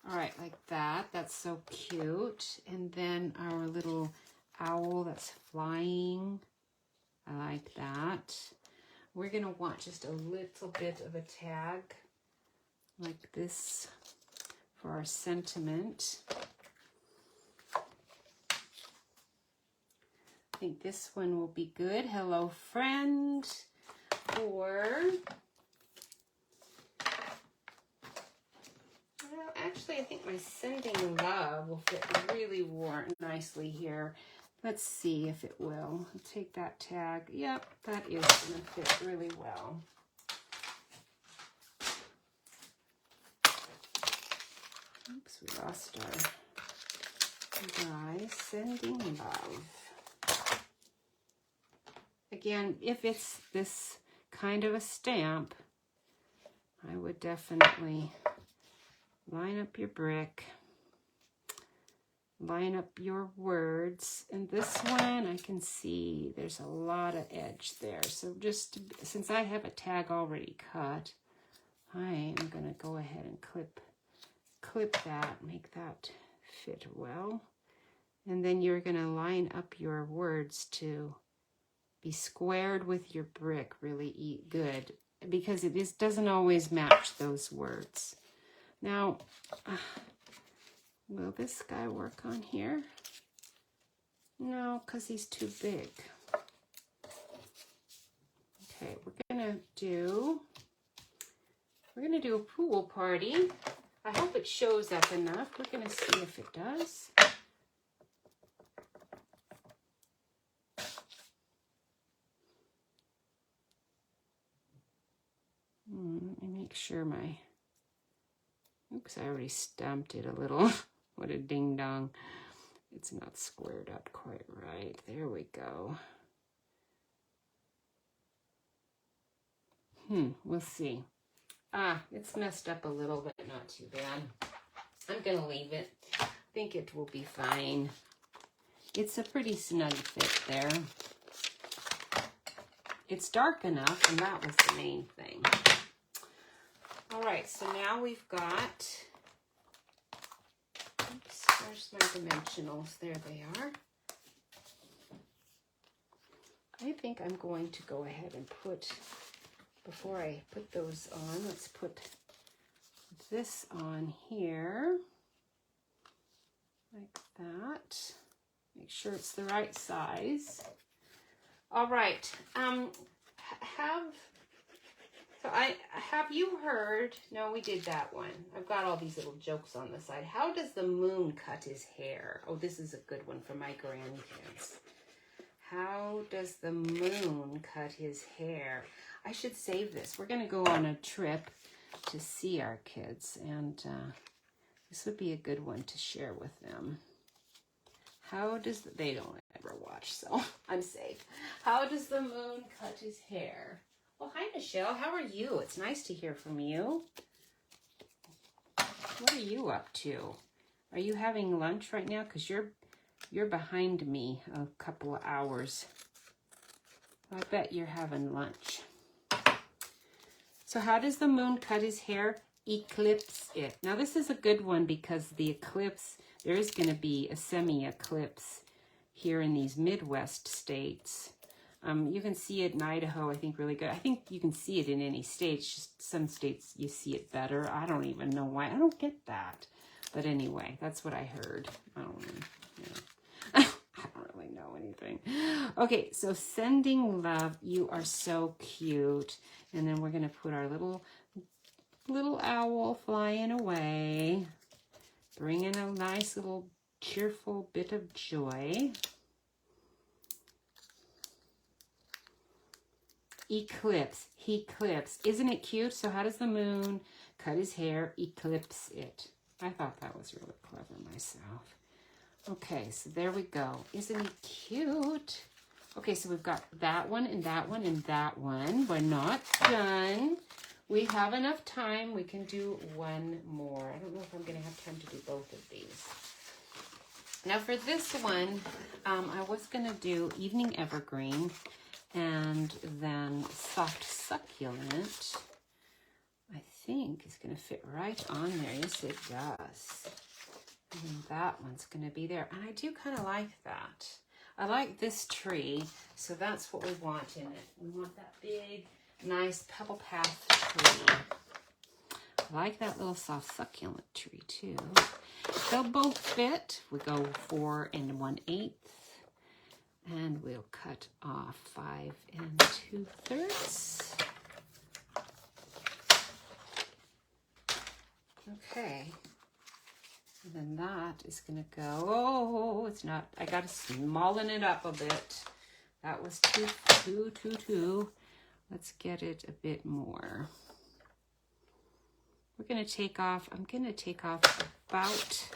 All right, like that. That's so cute. And then our little owl that's flying. I like that. We're going to want just a little bit of a tag like this for our sentiment. I think this one will be good. Hello, friend. Or... actually, I think my sending love will fit really nicely here. Let's see if it will. I'll take that tag. Yep, that is going to fit really well. Oops, we lost our guy. Sending love. Again, if it's this kind of a stamp, I would definitely line up your brick, line up your words. And this one, I can see there's a lot of edge there. So just, since I have a tag already cut, I am going to go ahead and clip that, make that fit well. And then you're going to line up your words to be squared with your brick really good, because it doesn't always match those words. Now, will this guy work on here? No, because he's too big. Okay, we're gonna do a Pool Party. I hope it shows up enough. We're gonna see if it does. Let me make sure my... Oops, I already stamped it a little. What a ding dong. It's not squared up quite right. There we go. We'll see. It's messed up a little bit, not too bad. I'm gonna leave it. I think it will be fine. It's a pretty snug fit there. It's dark enough, and that was the main thing. All right, so now we've got, oops, where's my dimensionals? There they are. I think I'm going to go ahead and put, before I put those on, let's put this on here, like that. Make sure it's the right size. All right, have you heard, no, we did that one. I've got all these little jokes on the side. How does the moon cut his hair? Oh, this is a good one for my grandkids. How does the moon cut his hair? I should save this. We're going to go on a trip to see our kids, and this would be a good one to share with them. How does, they don't ever watch, so I'm safe. How does the moon cut his hair? Well, hi, Michelle. How are you? It's nice to hear from you. What are you up to? Are you having lunch right now? Because you're behind me a couple of hours. I bet you're having lunch. So how does the moon cut his hair? Eclipse it. Now this is a good one because the eclipse, there is going to be a semi-eclipse here in these Midwest states. You can see it in Idaho, I think, really good. I think you can see it in any state. Just some states you see it better. I don't even know why. I don't get that. But anyway, that's what I heard. I don't really know anything. Okay, so sending love. You are so cute. And then we're going to put our little owl flying away, bringing a nice little cheerful bit of joy. Eclipse, eclipse. Isn't it cute? So how does the moon cut his hair? Eclipse it. I thought that was really clever myself. Okay, so there we go. Isn't he cute? Okay, so we've got that one and that one and that one. We're not done. We have enough time. We can do one more. I don't know if I'm going to have time to do both of these. Now for this one, I was going to do Evening Evergreen and then Soft Succulent. I think is going to fit right on there. Yes, it does. And that one's going to be there. And I do kind of like that. I like this tree, so that's what we want in it. We want that big, nice pebble path tree. I like that little soft succulent tree too. They'll both fit. We go 4 1/8, and we'll cut off 5 2/3. Okay. And then that is going to go, oh, it's not, I got to smallen it up a bit. That was too. Let's get it a bit more. We're going to take off, I'm going to take off about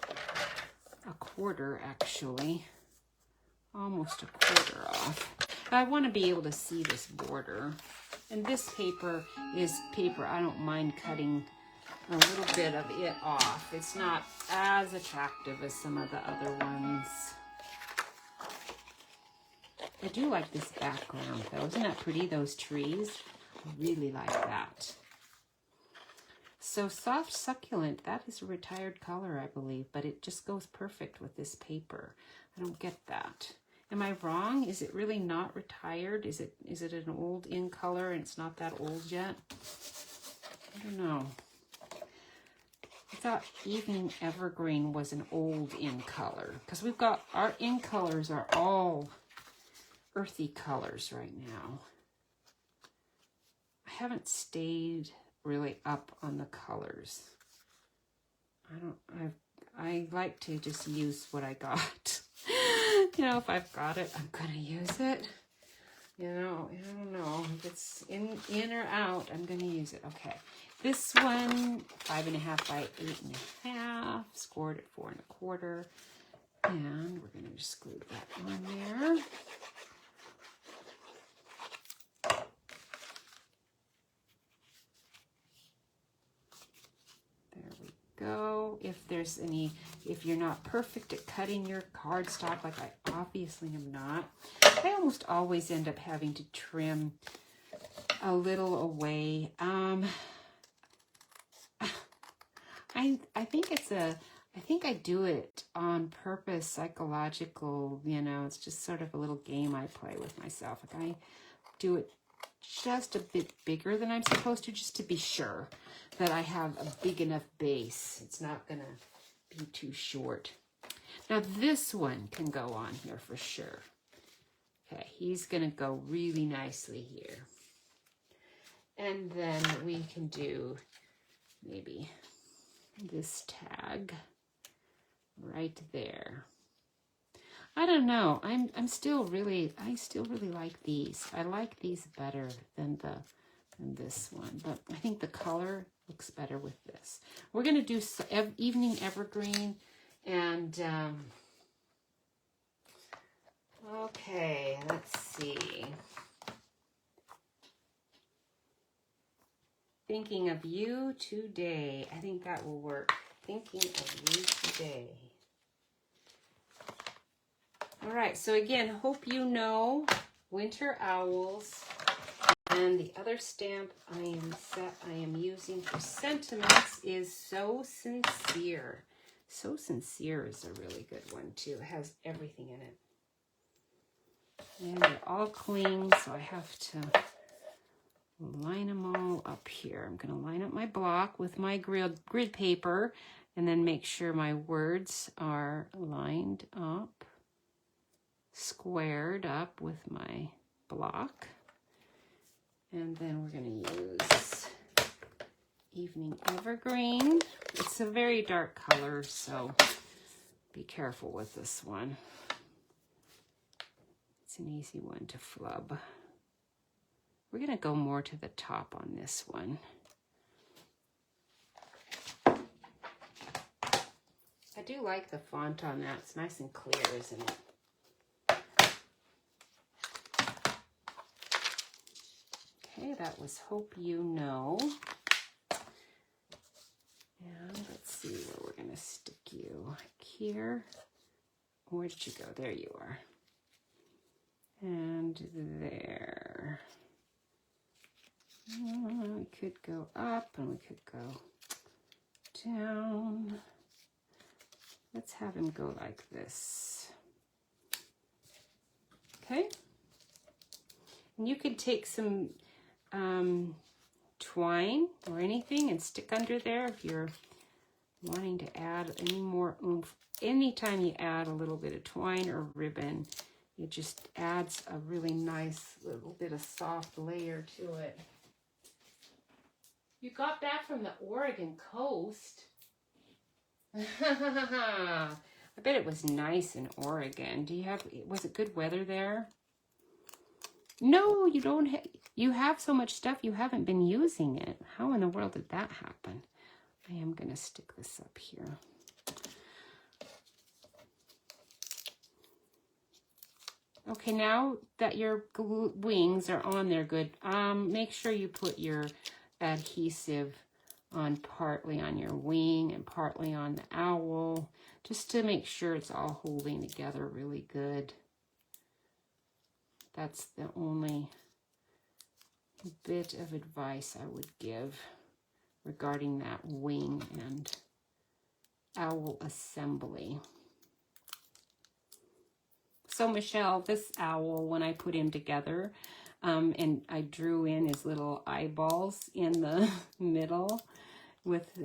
a quarter, actually. Almost a quarter off. I want to be able to see this border. And this paper is paper I don't mind cutting a little bit of it off. It's not as attractive as some of the other ones. I do like this background though. Isn't that pretty, those trees? I really like that. So Soft Succulent, that is a retired color, I believe, but it just goes perfect with this paper. I don't get that. Am I wrong? Is it really not retired? Is it an old in color and it's not that old yet? I don't know. I thought Evening Evergreen was an old in color because we've got our in colors are all earthy colors right now. I haven't stayed really up on the colors. I like to just use what I got. You know, if I've got it, I'm gonna use it. You know, I don't know if it's in or out, I'm gonna use it. Okay. This one, 5.5 by 8.5, scored at 4 1/4. And we're going to just glue that on there. if there's any, if you're not perfect at cutting your cardstock, like I obviously am not. I almost always end up having to trim a little away. I think it's I think I do it on purpose, psychological, you know, it's just sort of a little game I play with myself. Like I do it just a bit bigger than I'm supposed to, just to be sure that I have a big enough base. It's not gonna be too short. Now this one can go on here for sure. Okay, he's gonna go really nicely here. And then we can do maybe this tag right there. I don't know. I still really like these. I like these better than this one, but I think the color looks better with this. We're gonna do evening evergreen, and okay, let's see. Thinking of you today. I think that will work. Thinking of you today. All right, so again, hope you know winter owls. And the other stamp I am using for sentiments is So Sincere. So Sincere is a really good one too. It has everything in it. And they all cling, so I have to line them all up here. I'm going to line up my block with my grid paper and then make sure my words are lined up, squared up with my block. And then we're going to use Evening Evergreen. It's a very dark color, so be careful with this one. It's an easy one to flub. We're going to go more to the top on this one. I do like the font on that. It's nice and clear, isn't it? Okay, that was Hope You Know. And let's see where we're going to stick you. Like here. Where did you go? There you are. And there. We could go up and we could go down. Let's have him go like this. Okay. And you could take some twine or anything and stick under there if you're wanting to add any more oomph. Anytime you add a little bit of twine or ribbon, it just adds a really nice little bit of soft layer to it. You got back from the Oregon coast. I bet it was nice in Oregon. Was it good weather there? No, you don't. You have so much stuff, you haven't been using it. How in the world did that happen? I am going to stick this up here. Okay, now that your wings are on there good, make sure you put your adhesive on partly on your wing and partly on the owl, just to make sure it's all holding together really good. That's the only bit of advice I would give regarding that wing and owl assembly. So Michelle, this owl, when I put him together, and I drew in his little eyeballs in the middle with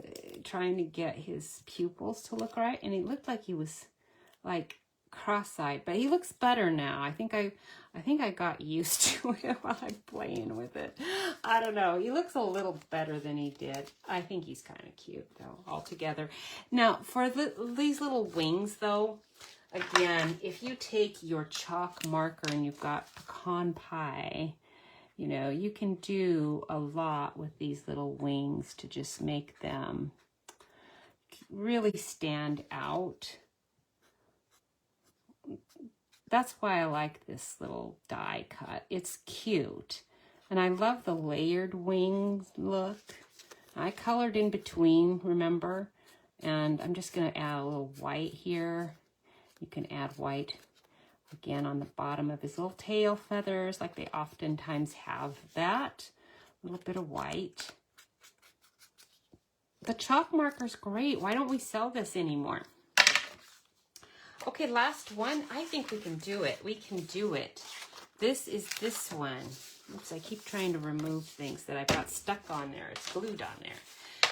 trying to get his pupils to look right, and he looked like he was like cross-eyed, but he looks better now. I think I got used to it while I'm playing with it. I don't know. He looks a little better than he did. I think he's kind of cute though, altogether. Now for these little wings though, again, if you take your chalk marker and you've got pecan pie, you know, you can do a lot with these little wings to just make them really stand out. That's why I like this little die cut. It's cute. And I love the layered wings look. I colored in between, remember? And I'm just going to add a little white here. You can add white again on the bottom of his little tail feathers, like they oftentimes have that. A little bit of white. The chalk marker's great. Why don't we sell this anymore? Okay, last one. I think we can do it. We can do it. This is this one. Oops, I keep trying to remove things that I've got stuck on there. It's glued on there.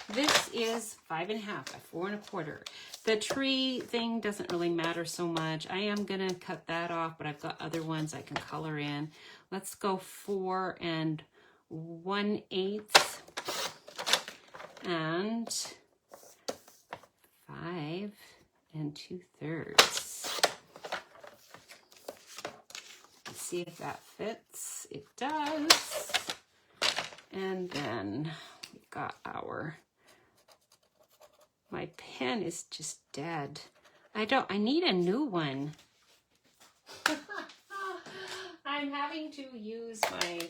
This is 5.5 by 4.25. The tree thing doesn't really matter so much. I am gonna cut that off, but I've got other ones I can color in. Let's go 4 1/8 and 5 2/3. Let's see if that fits. It does. And then we've got my pen is just dead. I need a new one. I'm having to use my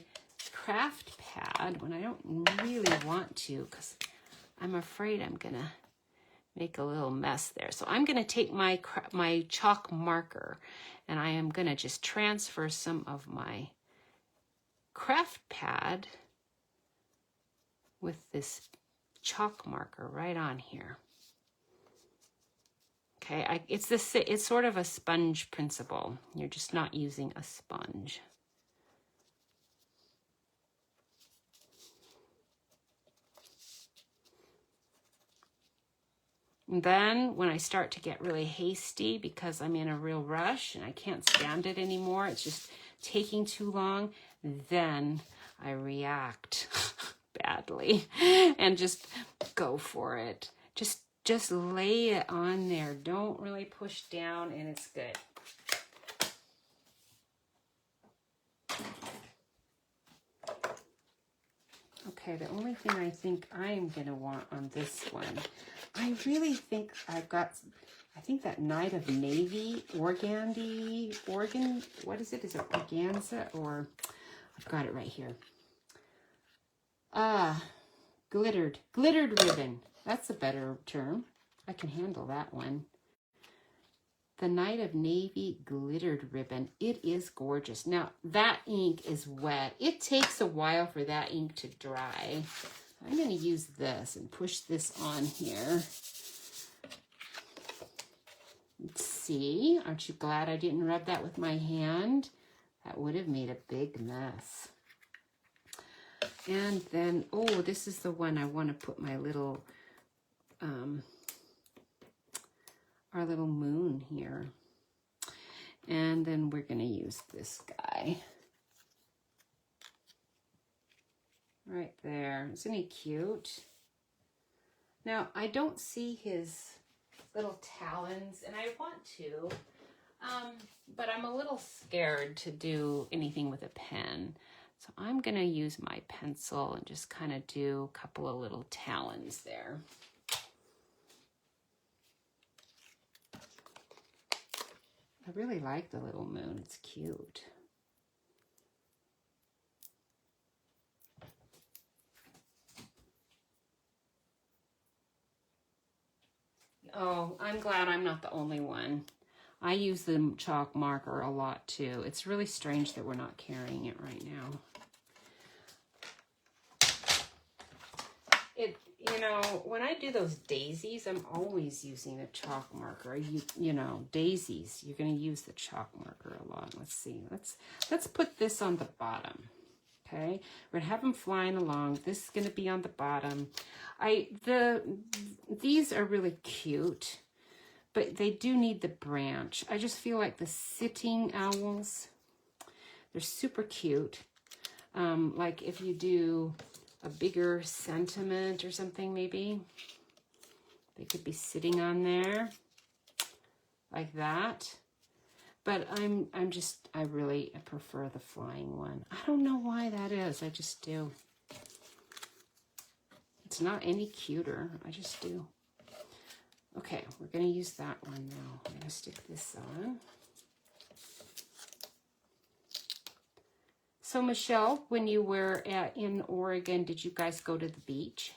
craft pad when I don't really want to, because I'm afraid I'm gonna make a little mess there. So I'm gonna take my chalk marker and I am gonna just transfer some of my craft pad with this chalk marker right on here. Okay, it's sort of a sponge principle. You're just not using a sponge. And then when I start to get really hasty because I'm in a real rush and I can't stand it anymore, it's just taking too long, then I react badly and just go for it. Just lay it on there. Don't really push down and it's good. Okay, the only thing I think I'm gonna want on this one, I really think I think that Night of Navy what is it? Is it organza or, I've got it right here. Glittered ribbon. That's a better term. I can handle that one. The Night of Navy glittered ribbon. It is gorgeous. Now, that ink is wet. It takes a while for that ink to dry. I'm going to use this and push this on here. Let's see. Aren't you glad I didn't rub that with my hand? That would have made a big mess. And then, oh, this is the one I want to put my little, our little moon here. And then we're going to use this guy. Right there. Isn't he cute? Now, I don't see his little talons, and I want to, but I'm a little scared to do anything with a pen. So I'm going to use my pencil and just kind of do a couple of little talons there. I really like the little moon. It's cute. Oh, I'm glad I'm not the only one. I use the chalk marker a lot too. It's really strange that we're not carrying it right now. You know, when I do those daisies, I'm always using a chalk marker. You know, daisies, you're going to use the chalk marker a lot. Let's see. Let's put this on the bottom. Okay, we're going to have them flying along. This is going to be on the bottom. These are really cute, but they do need the branch. I just feel like the sitting owls, they're super cute. Like if you do a bigger sentiment or something, maybe they could be sitting on there like that. But I really prefer the flying one. I don't know why that is. I just do. It's not any cuter. I just do. Okay, we're going to use that one now. I'm going to stick this on. So, Michelle, when you were in Oregon, did you guys go to the beach?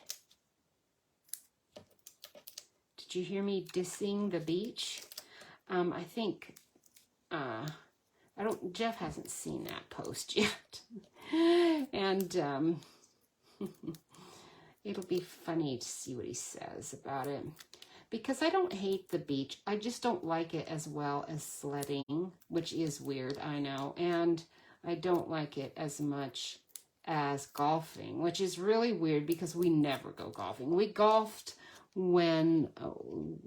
you hear me dissing the beach? I think, Jeff hasn't seen that post yet. And it'll be funny to see what he says about it. Because I don't hate the beach. I just don't like it as well as sledding, which is weird, I know. And I don't like it as much as golfing, which is really weird because we never go golfing. We golfed when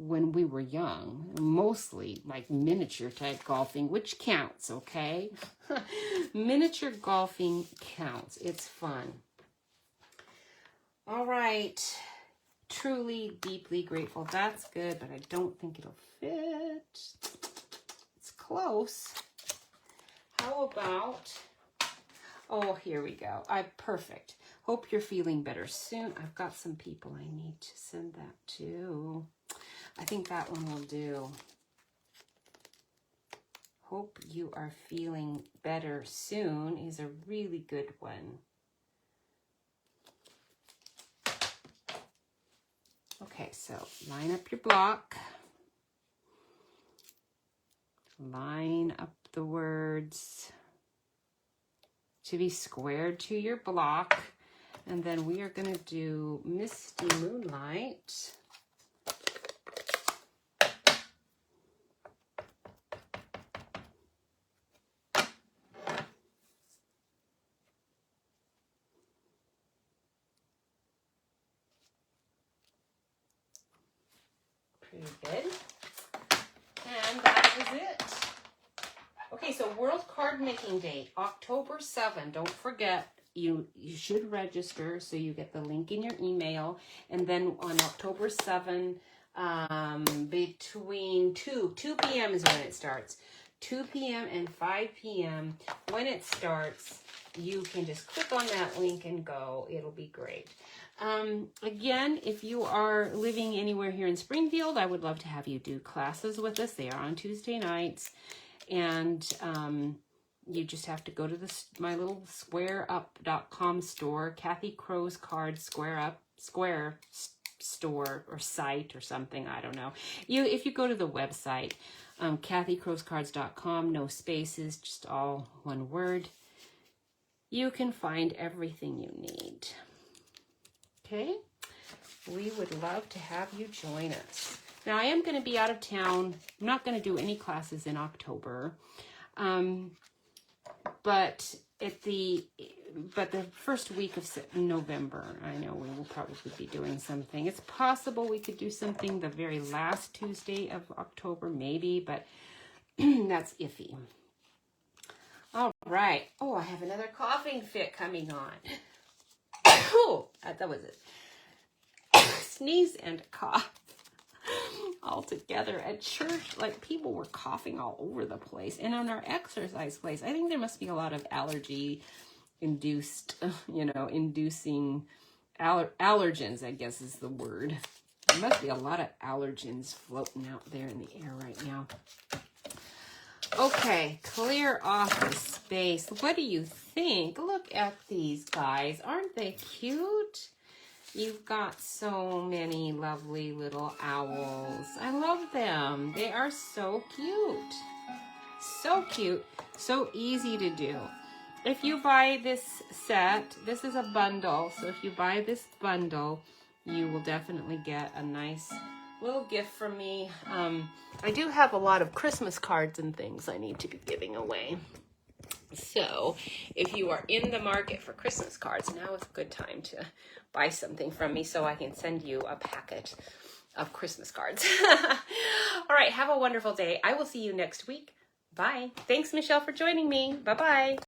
we were young, mostly like miniature type golfing, which counts, okay? Miniature golfing counts. It's fun. All right. Truly, deeply grateful. That's good, but I don't think it'll fit. It's close. How about, oh, here we go. Perfect. Hope you're feeling better soon. I've got some people I need to send that to. I think that one will do. Hope you are feeling better soon is a really good one. Okay, so line up your block. Line up the words to be squared to your block. And then we are going to do Misty Moonlight. Pretty good. And that is it. Okay, so World Card Making Day, October 7. Don't forget, you should register so you get the link in your email. And then on October 7, between 2 p.m. is when it starts. 2 p.m. and 5 p.m. when it starts, you can just click on that link and go. It'll be great. Again, if you are living anywhere here in Springfield, I would love to have you do classes with us. They are on Tuesday nights. And you just have to go to my little squareup.com store, Kathy Crow's Card Square store or site or something. I don't know. If you go to the website, kathycrowscards.com, no spaces, just all one word, you can find everything you need. Okay? We would love to have you join us. Now, I am going to be out of town. I'm not going to do any classes in October. But the first week of November, I know we will probably be doing something. It's possible we could do something the very last Tuesday of October, maybe, but that's iffy. All right. Oh, I have another coughing fit coming on. Oh, that was it. Sneeze and cough all together at church. Like, people were coughing all over the place. And on our exercise place, I think there must be a lot of allergy inducing allergens, I guess is the word. There must be a lot of allergens floating out there in the air right now. Okay, clear office space. What do you think? Look at these guys. Aren't they cute? You've got so many lovely little owls. I love them. They are so cute. So cute. So easy to do. If you buy this set, this is a bundle. So if you buy this bundle, you will definitely get a nice little gift from me. I do have a lot of Christmas cards and things I need to be giving away. So if you are in the market for Christmas cards, now is a good time to buy something from me so I can send you a packet of Christmas cards. All right, have a wonderful day. I will see you next week. Bye. Thanks, Michelle, for joining me. Bye-bye.